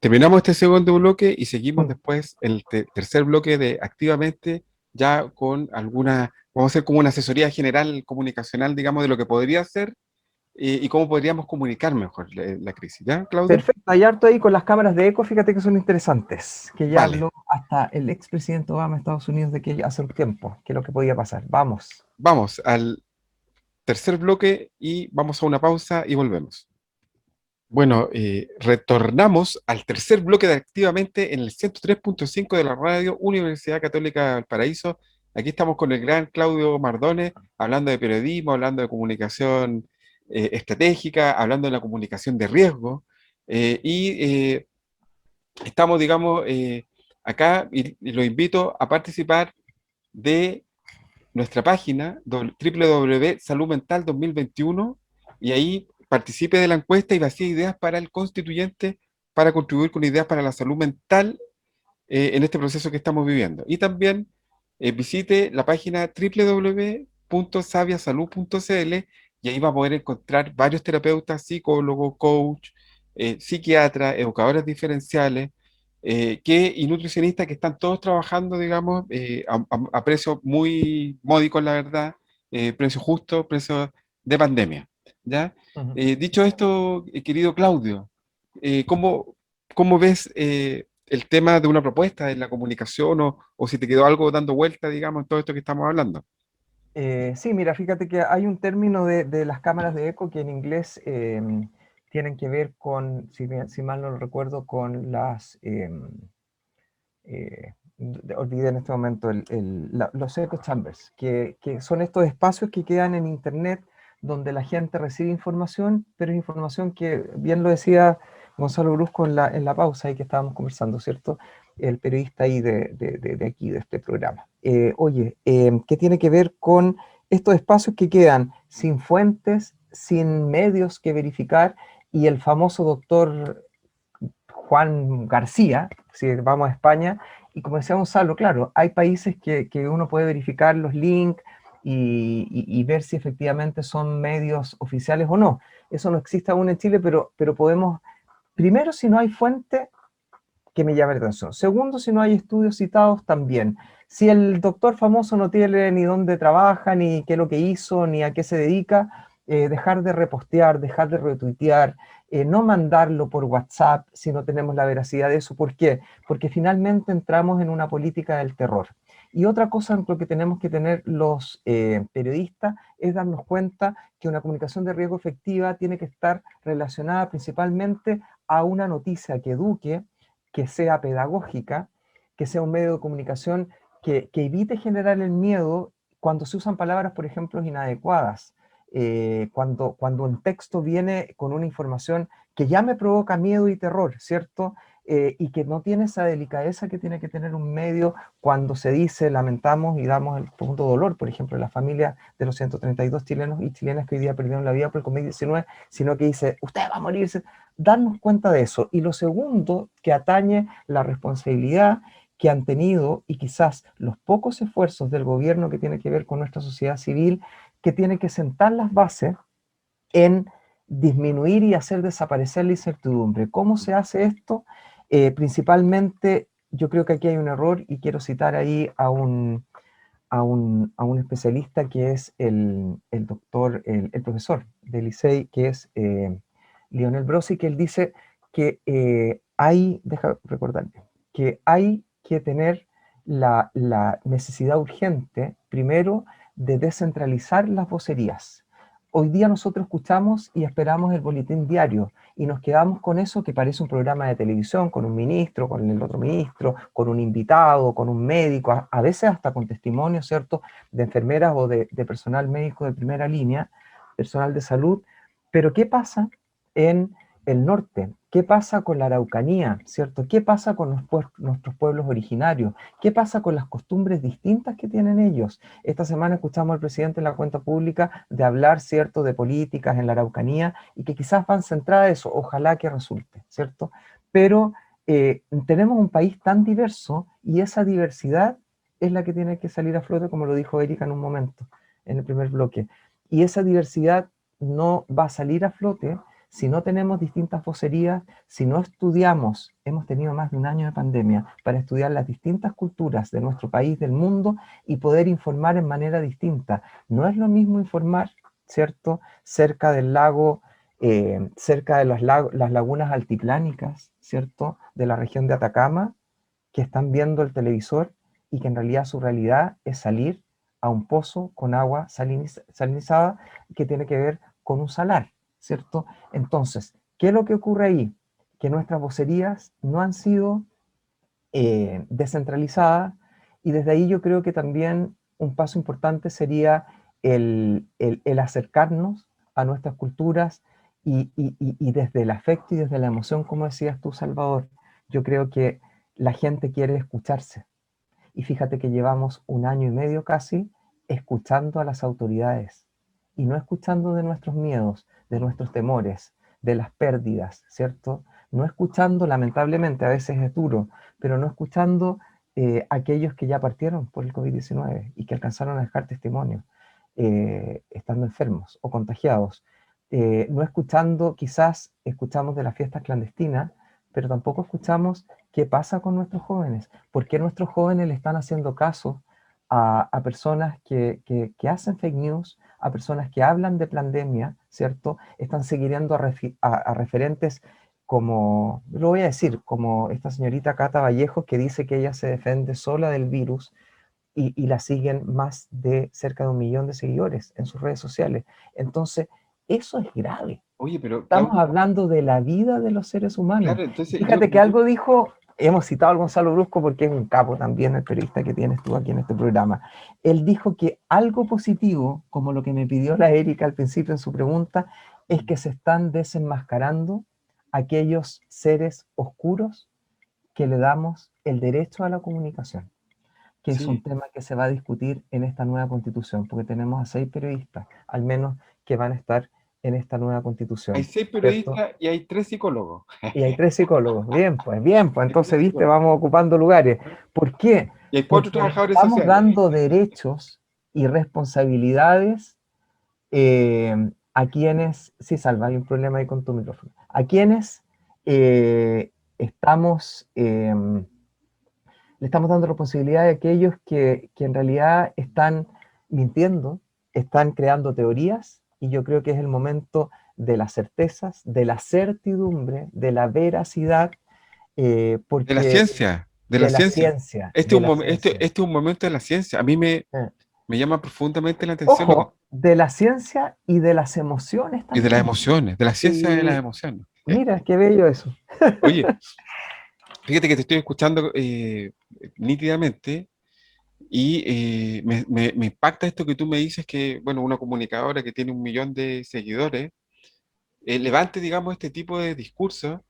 Terminamos este segundo bloque y seguimos después en el tercer bloque de Activamente, ya con alguna, vamos a hacer como una asesoría general comunicacional, digamos, de lo que podría ser y cómo podríamos comunicar mejor la crisis. ¿Ya, Claudio? Perfecto, hay harto ahí con las cámaras de eco, fíjate que son interesantes, que ya Vale. habló hasta el expresidente Obama de Estados Unidos de que hace un tiempo, que lo que podía pasar. Vamos. Vamos al tercer bloque y vamos a una pausa y volvemos. Bueno, retornamos al tercer bloque de Activamente en el 103.5 de la radio Universidad Católica de Valparaíso. Aquí estamos con el gran Claudio Mardones, hablando de periodismo, hablando de comunicación estratégica, hablando de la comunicación de riesgo. Estamos, digamos, acá y los invito a participar de nuestra página www.saludmental 2021 y ahí participe de la encuesta y vacíe ideas para el constituyente para contribuir con ideas para la salud mental en este proceso que estamos viviendo. Y también visite la página www.sabiasalud.cl y ahí va a poder encontrar varios terapeutas, psicólogos, coach, psiquiatras, educadores diferenciales y nutricionistas que están todos trabajando, digamos, a precios muy módicos, la verdad, precio justo, precio de pandemia, ¿ya? Ujú. Dicho esto, querido Claudio, ¿cómo, cómo ves el tema de una propuesta en la comunicación o si te quedó algo dando vuelta, digamos, en todo esto que estamos hablando? Sí, mira, fíjate que hay un término de las cámaras de eco que en inglés tienen que ver con, si mal no lo recuerdo, con las, olvidé en este momento los echo chambers, que son estos espacios que quedan en Internet donde la gente recibe información, pero es información que, bien lo decía Gonzalo Brusco en la pausa ahí que estábamos conversando, ¿cierto? El periodista ahí de aquí, de este programa. Oye, ¿qué tiene que ver con estos espacios que quedan sin fuentes, sin medios que verificar y el famoso doctor Juan García, si vamos a España, y como decía Gonzalo, claro, hay países que uno puede verificar los links y ver si efectivamente son medios oficiales o no. Eso no existe aún en Chile, pero podemos, primero, si no hay fuente, que me llame la atención. Segundo, si no hay estudios citados, también. Si el doctor famoso no tiene ni dónde trabaja, ni qué es lo que hizo, ni a qué se dedica, dejar de repostear, dejar de retuitear, no mandarlo por WhatsApp si no tenemos la veracidad de eso. ¿Por qué? Porque finalmente entramos en una política del terror. Y otra cosa en lo que tenemos que tener los periodistas es darnos cuenta que una comunicación de riesgo efectiva tiene que estar relacionada principalmente a una noticia que eduque, que sea pedagógica, que sea un medio de comunicación que evite generar el miedo cuando se usan palabras, por ejemplo, inadecuadas. Cuando un texto viene con una información que ya me provoca miedo y terror, ¿cierto? Y que no tiene esa delicadeza que tiene que tener un medio cuando se dice, lamentamos y damos el profundo dolor, por ejemplo, la familia de los 132 chilenos y chilenas que hoy día perdieron la vida por el COVID-19, sino que dice, usted va a morir, darnos cuenta de eso. Y lo segundo, que atañe la responsabilidad que han tenido y quizás los pocos esfuerzos del gobierno que tiene que ver con nuestra sociedad civil, que tiene que sentar las bases en disminuir y hacer desaparecer la incertidumbre. ¿Cómo se hace esto? Principalmente, yo creo que aquí hay un error y quiero citar ahí a un especialista que es el doctor, el profesor del Licey, que es Lionel Brosi, que él dice que deja recordarme, que hay que tener la necesidad urgente, primero, de descentralizar las vocerías. Hoy día nosotros escuchamos y esperamos el boletín diario y nos quedamos con eso que parece un programa de televisión, con un ministro, con el otro ministro, con un invitado, con un médico, a veces hasta con testimonios, ¿cierto?, de enfermeras o de personal médico de primera línea, personal de salud. Pero ¿qué pasa en el norte? ¿Qué pasa con la Araucanía, ¿cierto? ¿Qué pasa con nuestros pueblos originarios? ¿Qué pasa con las costumbres distintas que tienen ellos? Esta semana escuchamos al presidente en la cuenta pública de hablar, ¿cierto?, de políticas en la Araucanía y que quizás van centradas en eso, ojalá que resulte, ¿cierto? Pero tenemos un país tan diverso y esa diversidad es la que tiene que salir a flote, como lo dijo Erika en un momento, en el primer bloque. Y esa diversidad no va a salir a flote si no tenemos distintas vocerías, si no estudiamos, hemos tenido más de un año de pandemia para estudiar las distintas culturas de nuestro país, del mundo, y poder informar en manera distinta. No es lo mismo informar, ¿cierto?, cerca del lago, cerca de las lagunas altiplánicas, ¿cierto?, de la región de Atacama, que están viendo el televisor y que en realidad su realidad es salir a un pozo con agua salinizada que tiene que ver con un salar, ¿cierto? Entonces, ¿qué es lo que ocurre ahí? Que nuestras vocerías no han sido descentralizadas y desde ahí yo creo que también un paso importante sería el acercarnos a nuestras culturas y desde el afecto y desde la emoción, como decías tú, Salvador, yo creo que la gente quiere escucharse. Y fíjate que llevamos un año y medio casi escuchando a las autoridades y no escuchando de nuestros miedos, de nuestros temores, de las pérdidas, ¿cierto? No escuchando, lamentablemente, a veces es duro, pero no escuchando aquellos que ya partieron por el COVID-19 y que alcanzaron a dejar testimonio, estando enfermos o contagiados. No escuchando, quizás escuchamos de las fiestas clandestinas, pero tampoco escuchamos ¿Qué pasa con nuestros jóvenes? ¿Por qué nuestros jóvenes le están haciendo caso a personas que hacen fake news, a personas que hablan de pandemia, ¿cierto? Están siguiendo a referentes como, lo voy a decir, como esta señorita Cata Vallejo, que dice que ella se defiende sola del virus y la siguen más de cerca de 1 millón de seguidores en sus redes sociales. Entonces, eso es grave. Oye, pero Estamos Claudio, hablando de la vida de los seres humanos. claro, entonces Fíjate que algo dijo, hemos citado al Gonzalo Brusco porque es un capo también, el periodista que tienes tú aquí en este programa. Él dijo que algo positivo, como lo que me pidió la Erika al principio en su pregunta, es que se están desenmascarando aquellos seres oscuros que le damos el derecho a la comunicación, que es un sí, tema que se va a discutir en esta nueva constitución, porque tenemos a 6 periodistas, al menos, que van a estar en esta nueva hay constitución, 6 ¿cierto? periodistas y hay 3 psicólogos. Y hay 3 psicólogos. Bien, pues Hay 3 entonces, viste, psicólogos. vamos ocupando lugares. ¿Por qué? Y hay 4 Porque le trabajadores estamos sociales. dando derechos y responsabilidades a quienes, sí, Salva, hay un problema ahí con tu micrófono, a quienes estamos, le estamos dando responsabilidad a aquellos que en realidad están mintiendo, están creando teorías, y yo creo que es el momento de las certezas, de la certidumbre, de la veracidad, De la porque ciencia, de la de la ciencia. ciencia, Este de es un, la ciencia. este es un momento de la ciencia. A mí Eh, me llama profundamente la atención Ojo, de la ciencia y de las emociones y de las también. emociones, de la ciencia de las Y emociones. mira, qué bello eso. Oye, fíjate que te estoy escuchando nítidamente y me impacta esto que tú me dices que, bueno, una comunicadora que tiene 1 millón de seguidores levante, digamos, este tipo de discursos.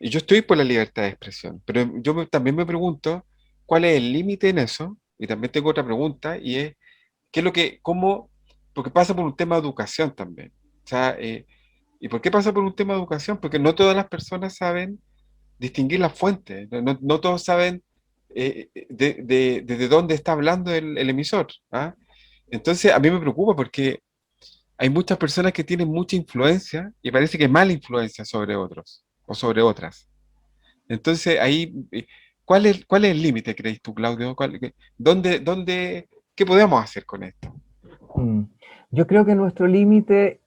Y yo estoy por la libertad de expresión, pero también me pregunto cuál es el límite en eso. Y también tengo otra pregunta y es, ¿qué es lo que, cómo, porque pasa por un tema de educación también? O sea, ¿y por qué pasa por un tema de educación? Porque no todas las personas saben distinguir las fuentes, no todos saben desde dónde está hablando el emisor. ¿Ah? Entonces, a mí me preocupa porque hay muchas personas que tienen mucha influencia y parece que mala influencia sobre otros o sobre otras. Entonces, ahí, cuál es el límite, crees tú, Claudio? ¿Qué podemos hacer con esto? Mm. Yo creo que nuestro límite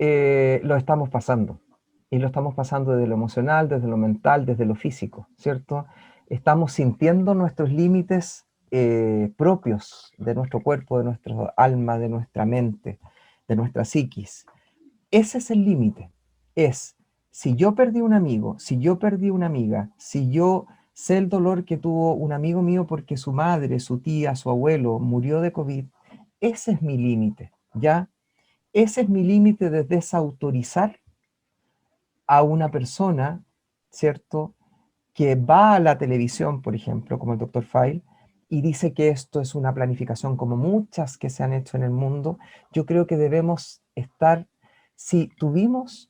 lo estamos pasando. Y lo estamos pasando desde lo emocional, desde lo mental, desde lo físico, ¿cierto? Estamos sintiendo nuestros límites propios de nuestro cuerpo, de nuestro alma, de nuestra mente, de nuestra psiquis. Ese es el límite. Es, si yo perdí un amigo, si yo perdí una amiga, si yo sé el dolor que tuvo un amigo mío porque su madre, su tía, su abuelo murió de COVID, ese es mi límite, ¿ya? Ese es mi límite de desautorizar a una persona, ¿cierto? Que va a la televisión, por ejemplo, como el Dr. File, y dice que esto es una planificación como muchas que se han hecho en el mundo. Yo creo que debemos estar, si tuvimos,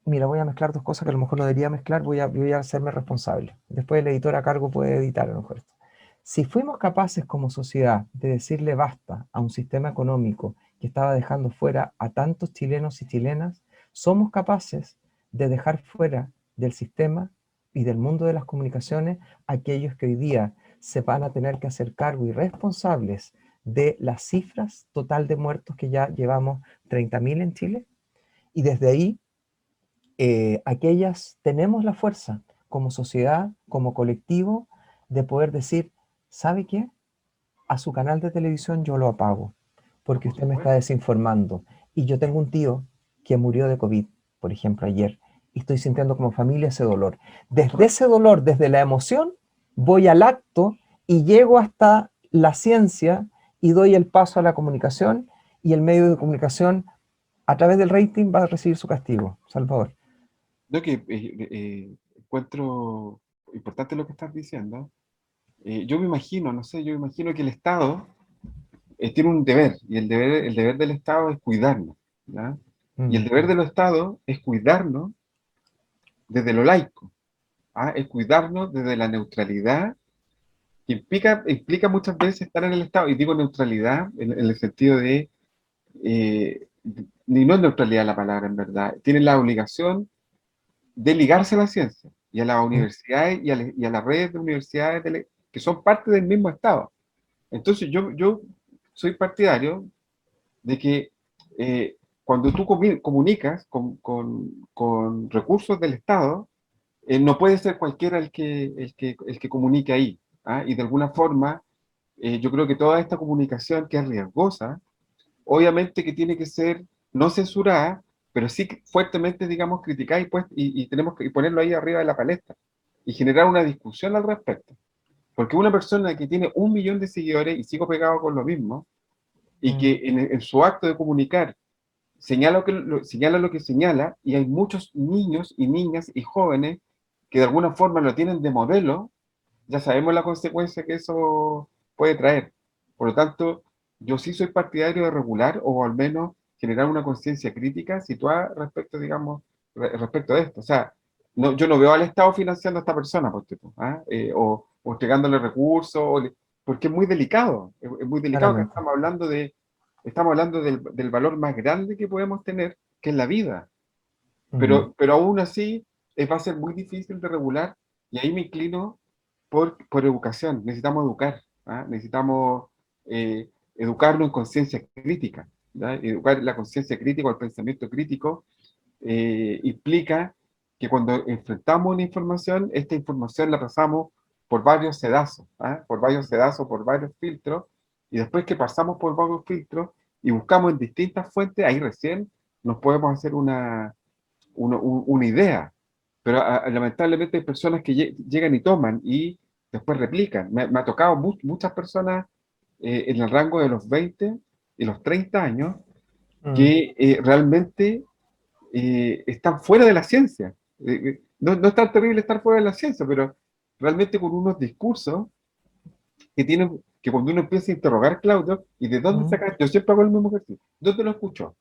mira, voy a mezclar 2 cosas que a lo mejor no debería mezclar, voy a hacerme responsable. Después el editor a cargo puede editar a lo mejor esto. Si fuimos capaces como sociedad de decirle basta a un sistema económico que estaba dejando fuera a tantos chilenos y chilenas, somos capaces de dejar fuera del sistema y del mundo de las comunicaciones a aquellos que hoy día se van a tener que hacer cargo y responsables de las cifras total de muertos que ya llevamos 30.000 en Chile. Y desde ahí, aquellas tenemos la fuerza como sociedad, como colectivo, de poder decir, ¿sabe qué? A su canal de televisión yo lo apago, porque Por usted me está supuesto. desinformando. Y yo tengo un tío que murió de COVID, por ejemplo, ayer, y estoy sintiendo como familia ese dolor. Desde ese dolor, desde la emoción, voy al acto y llego hasta la ciencia y doy el paso a la comunicación, y el medio de comunicación, a través del rating, va a recibir su castigo. Salvador. Lo que encuentro importante lo que estás diciendo. Yo me imagino, no sé, yo me imagino que el Estado tiene un deber, y el deber del Estado es cuidarnos, ¿ya? Y el Mm, deber del Estado es cuidarnos desde lo laico, ¿ah? Es cuidarnos desde la neutralidad, que implica muchas veces estar en el Estado, y digo neutralidad en el sentido de, y no es neutralidad la palabra en verdad, tienen la obligación de ligarse a la ciencia. y a las universidades y a las redes de universidades que son parte del mismo Estado. Entonces yo soy partidario de que cuando tú comunicas con recursos del Estado, no puede ser cualquiera el que comunique ahí. ¿Ah? Y de alguna forma, yo creo que toda esta comunicación que es riesgosa, obviamente que tiene que ser no censurada, pero sí fuertemente, digamos, criticada y tenemos que ponerlo ahí arriba de la palestra y generar una discusión al respecto. Porque una persona que tiene 1 millón de seguidores y sigo pegado con lo mismo, y que en su acto de comunicar señala lo que señala, y hay muchos niños y niñas y jóvenes que de alguna forma lo tienen de modelo, ya sabemos la consecuencia que eso puede traer. Por lo tanto, yo sí soy partidario de regular o al menos generar una conciencia crítica situada respecto, digamos, respecto de esto. O sea, yo no veo al Estado financiando a esta persona, por ejemplo, ¿ah? O entregándole recursos, porque es muy delicado. Es muy delicado que Claramente. estamos hablando del valor más grande que podemos tener, que es la vida. Mm. Pero aún así va a ser muy difícil de regular, y ahí me inclino por educación. Necesitamos educar, ¿ah? Necesitamos educarnos en conciencia crítica, ¿ya? Educar la conciencia crítica o el pensamiento crítico implica que cuando enfrentamos una información, esta información la pasamos por varios sedazos, ¿ah? Por varios sedazos, por varios filtros, y después que pasamos por varios filtros y buscamos en distintas fuentes, ahí recién nos podemos hacer una idea. Pero lamentablemente hay personas que llegan y toman y después replican. Me ha tocado muchas personas en el rango de los 20 y los 30 años Mm. que realmente están fuera de la ciencia. No es tan terrible estar fuera de la ciencia, pero realmente con unos discursos que cuando uno empieza a interrogar, Claudio, ¿y de dónde Mm. sacaste? Yo siempre hago el mismo ejercicio. ¿Dónde lo escuchó?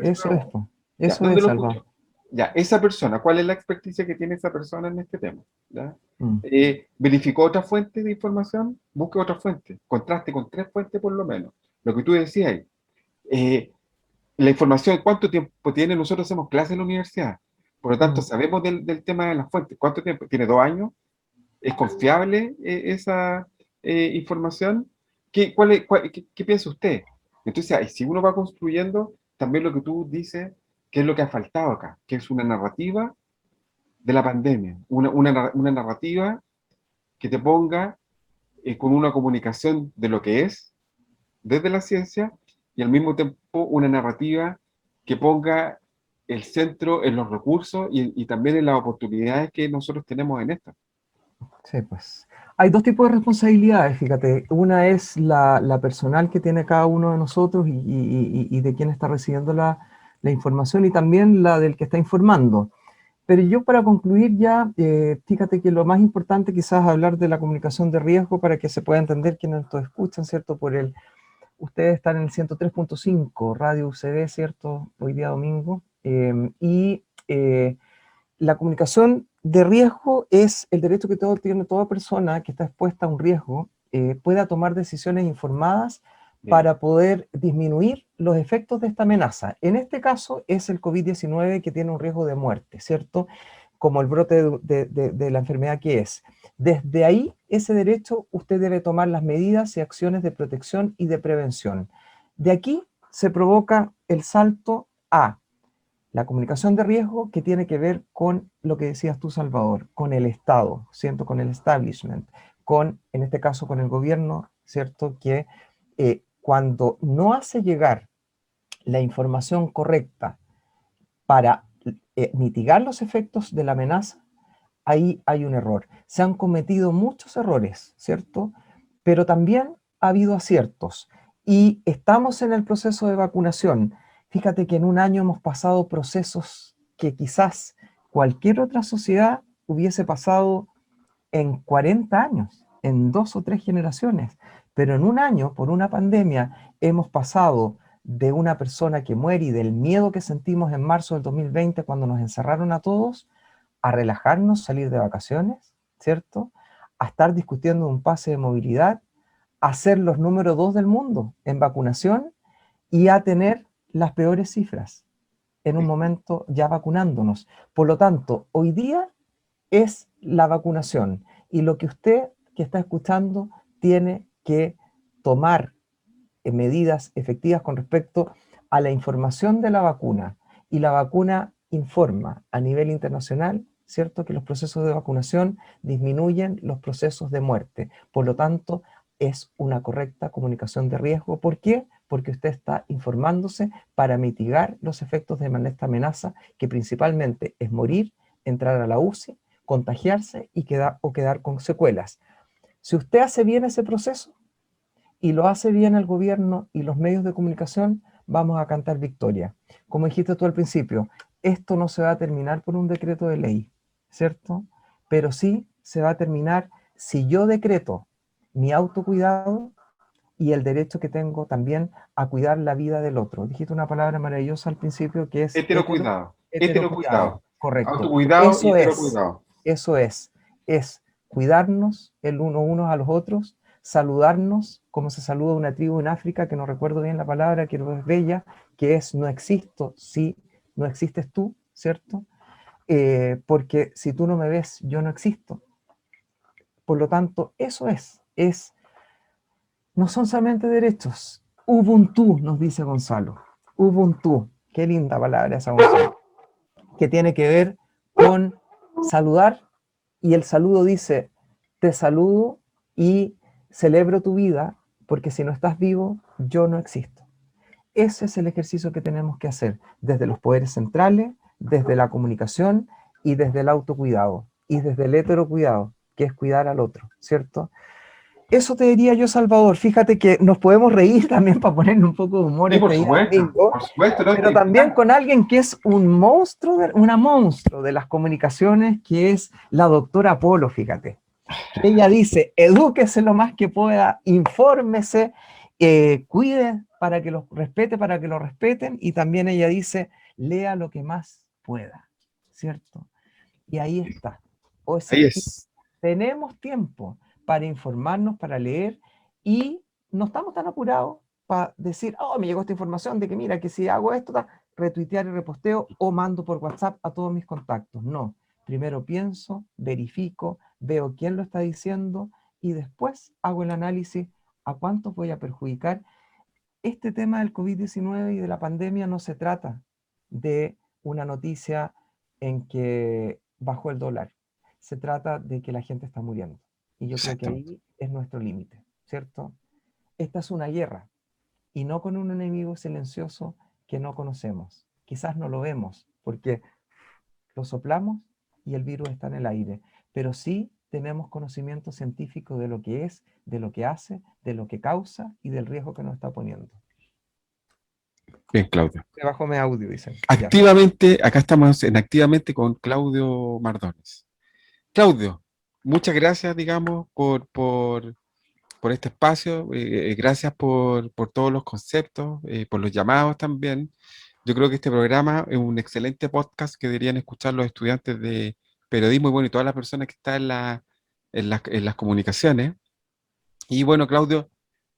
Eso es, po. Ya, Eso ¿dónde es, lo Salvador. escuchó? Ya, esa persona, ¿cuál es la experticia que tiene esa persona en este tema? ¿Ya? Mm. ¿Verificó otra fuente de información? Busque otra fuente. Contraste con 3 fuentes por lo menos. Lo que tú decías ahí. Eh, la información, ¿cuánto tiempo tiene? Nosotros hacemos clases en la universidad. Por lo tanto, Mm. sabemos del tema de las fuentes. ¿Cuánto tiempo? ¿Tiene 2 años? ¿Es confiable esa información? ¿Qué piensa usted? Entonces, si uno va construyendo, también lo que tú dices, ¿qué es lo que ha faltado acá? Que es una narrativa de la pandemia, una narrativa que te ponga con una comunicación de lo que es desde la ciencia, y al mismo tiempo una narrativa que ponga el centro en los recursos y también en las oportunidades que nosotros tenemos en esto. Sí, pues. Hay dos tipos de responsabilidades, fíjate. Una es la personal que tiene cada uno de nosotros y de quien está recibiendo la información, y también la del que está informando. Pero yo, para concluir ya, fíjate que lo más importante quizás es hablar de la comunicación de riesgo para que se pueda entender quienes nos escuchan, ¿cierto? Ustedes están en el 103.5, Radio UCB, ¿cierto? Hoy día domingo. La comunicación de riesgo es el derecho que tiene toda persona que está expuesta a un riesgo, pueda tomar decisiones informadas Bien. para poder disminuir los efectos de esta amenaza. En este caso es el COVID-19, que tiene un riesgo de muerte, ¿cierto? Como el brote de la enfermedad que es. Desde ahí, ese derecho, usted debe tomar las medidas y acciones de protección y de prevención. De aquí se provoca el salto a la comunicación de riesgo, que tiene que ver con lo que decías tú, Salvador, con el Estado, ¿cierto? Con el establishment, en este caso, con el gobierno, ¿cierto? Que cuando no hace llegar la información correcta para mitigar los efectos de la amenaza, ahí hay un error. Se han cometido muchos errores, ¿cierto? Pero también ha habido aciertos. Y estamos en el proceso de vacunación. Fíjate que en un año hemos pasado procesos que quizás cualquier otra sociedad hubiese pasado en 40 años, en 2 o 3 generaciones. Pero en un año, por una pandemia, hemos pasado de una persona que muere y del miedo que sentimos en marzo del 2020 cuando nos encerraron a todos, a relajarnos, salir de vacaciones, ¿cierto? A estar discutiendo un pase de movilidad, a ser los número 2 del mundo en vacunación y a tener las peores cifras en un momento ya vacunándonos. Por lo tanto, hoy día es la vacunación. Y lo que usted que está escuchando tiene que tomar medidas efectivas con respecto a la información de la vacuna. Y la vacuna informa a nivel internacional, ¿cierto?, que los procesos de vacunación disminuyen los procesos de muerte. Por lo tanto, es una correcta comunicación de riesgo. ¿Por qué? Porque usted está informándose para mitigar los efectos de esta amenaza, que principalmente es morir, entrar a la UCI, contagiarse y quedar con secuelas. Si usted hace bien ese proceso y lo hace bien el gobierno y los medios de comunicación, vamos a cantar victoria. Como dijiste tú al principio, esto no se va a terminar por un decreto de ley, ¿cierto? Pero sí se va a terminar si yo decreto mi autocuidado y el derecho que tengo también a cuidar la vida del otro. Dijiste una palabra maravillosa al principio que es... Heterocuidado. Correcto. Autocuidado y heterocuidado. Eso es cuidarnos el unos a los otros, saludarnos como se saluda una tribu en África, que no recuerdo bien la palabra, que no es bella, que es no existo si no existes tú, ¿cierto? Porque si tú no me ves, yo no existo. Por lo tanto, eso no son solamente derechos. Ubuntu, nos dice Gonzalo. Ubuntu, qué linda palabra esa, Gonzalo. Que tiene que ver con saludar, y el saludo dice, te saludo y celebro tu vida, porque si no estás vivo, yo no existo. Ese es el ejercicio que tenemos que hacer desde los poderes centrales, desde la comunicación y desde el autocuidado y desde el heterocuidado, que es cuidar al otro, ¿cierto? Eso te diría yo, Salvador. Fíjate que nos podemos reír también para ponerle un poco de humor. Sí, por supuesto, ¿no? Pero también con alguien que es una monstruo de las comunicaciones, que es la doctora Polo, fíjate. Ella dice, edúquese lo más que pueda, infórmese, cuide para que los respete, para que lo respeten, y también ella dice, lea lo que más pueda, ¿cierto? Y ahí está. Ahí es. Tenemos tiempo para informarnos, para leer, y no estamos tan apurados para decir, oh, me llegó esta información de que mira, que si hago esto, retuitear y reposteo, o mando por WhatsApp a todos mis contactos. No, primero pienso, verifico, veo quién lo está diciendo, y después hago el análisis a cuántos voy a perjudicar. Este tema del COVID-19 y de la pandemia no se trata de una noticia en que bajó el dólar. Se trata de que la gente está muriendo. Y yo creo que ahí es nuestro límite, ¿cierto? Esta es una guerra, y no con un enemigo silencioso que no conocemos. Quizás no lo vemos, porque lo soplamos y el virus está en el aire, pero sí tenemos conocimiento científico de lo que es, de lo que hace, de lo que causa y del riesgo que nos está poniendo. Bien, Claudio. Debajo me audio, dicen. Activamente, acá estamos en Activamente con Claudio Mardones. Claudio, muchas gracias, digamos, por este espacio. Gracias por todos los conceptos, por los llamados también. Yo creo que este programa es un excelente podcast que deberían escuchar los estudiantes de periodismo y, bueno, y todas las personas que están en las comunicaciones. Y bueno, Claudio,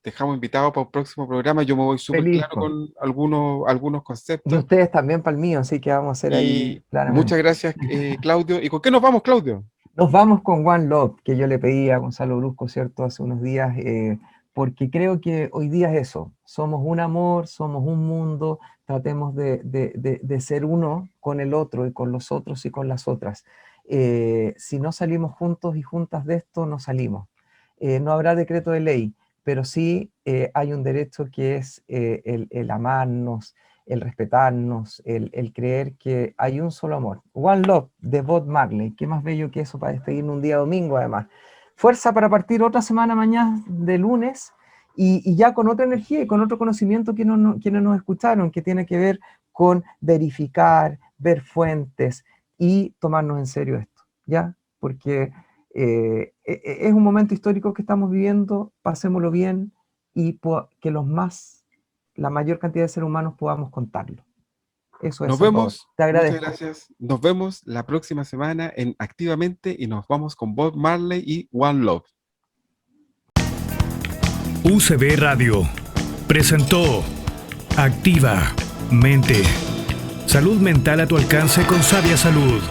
dejamos invitado para un próximo programa. Yo me voy súper claro con algunos conceptos. Y ustedes también para el mío, así que vamos a hacer ahí claramente. Muchas gracias, Claudio. ¿Y con qué nos vamos, Claudio? Nos vamos con One Love, que yo le pedí a Gonzalo Brusco, ¿cierto?, hace unos días, porque creo que hoy día es eso. Somos un amor, somos un mundo, tratemos de ser uno con el otro y con los otros y con las otras. Si no salimos juntos y juntas de esto, no salimos. No habrá decreto de ley, pero sí hay un derecho que es el amarnos, el respetarnos, el creer que hay un solo amor. One Love, de Bob Marley. Qué más bello que eso para despedirnos un día domingo, además. Fuerza para partir otra semana mañana de lunes, y ya con otra energía y con otro conocimiento que quienes nos escucharon, que tiene que ver con verificar, ver fuentes y tomarnos en serio esto, ¿ya? Porque es un momento histórico que estamos viviendo, pasémoslo bien, y que la mayor cantidad de seres humanos podamos contarlo. Eso es. Nos vemos. Te agradezco. Muchas gracias. Nos vemos la próxima semana en Activamente, y nos vamos con Bob Marley y One Love. UCB Radio presentó Activamente. Salud mental a tu alcance con Sabia Salud.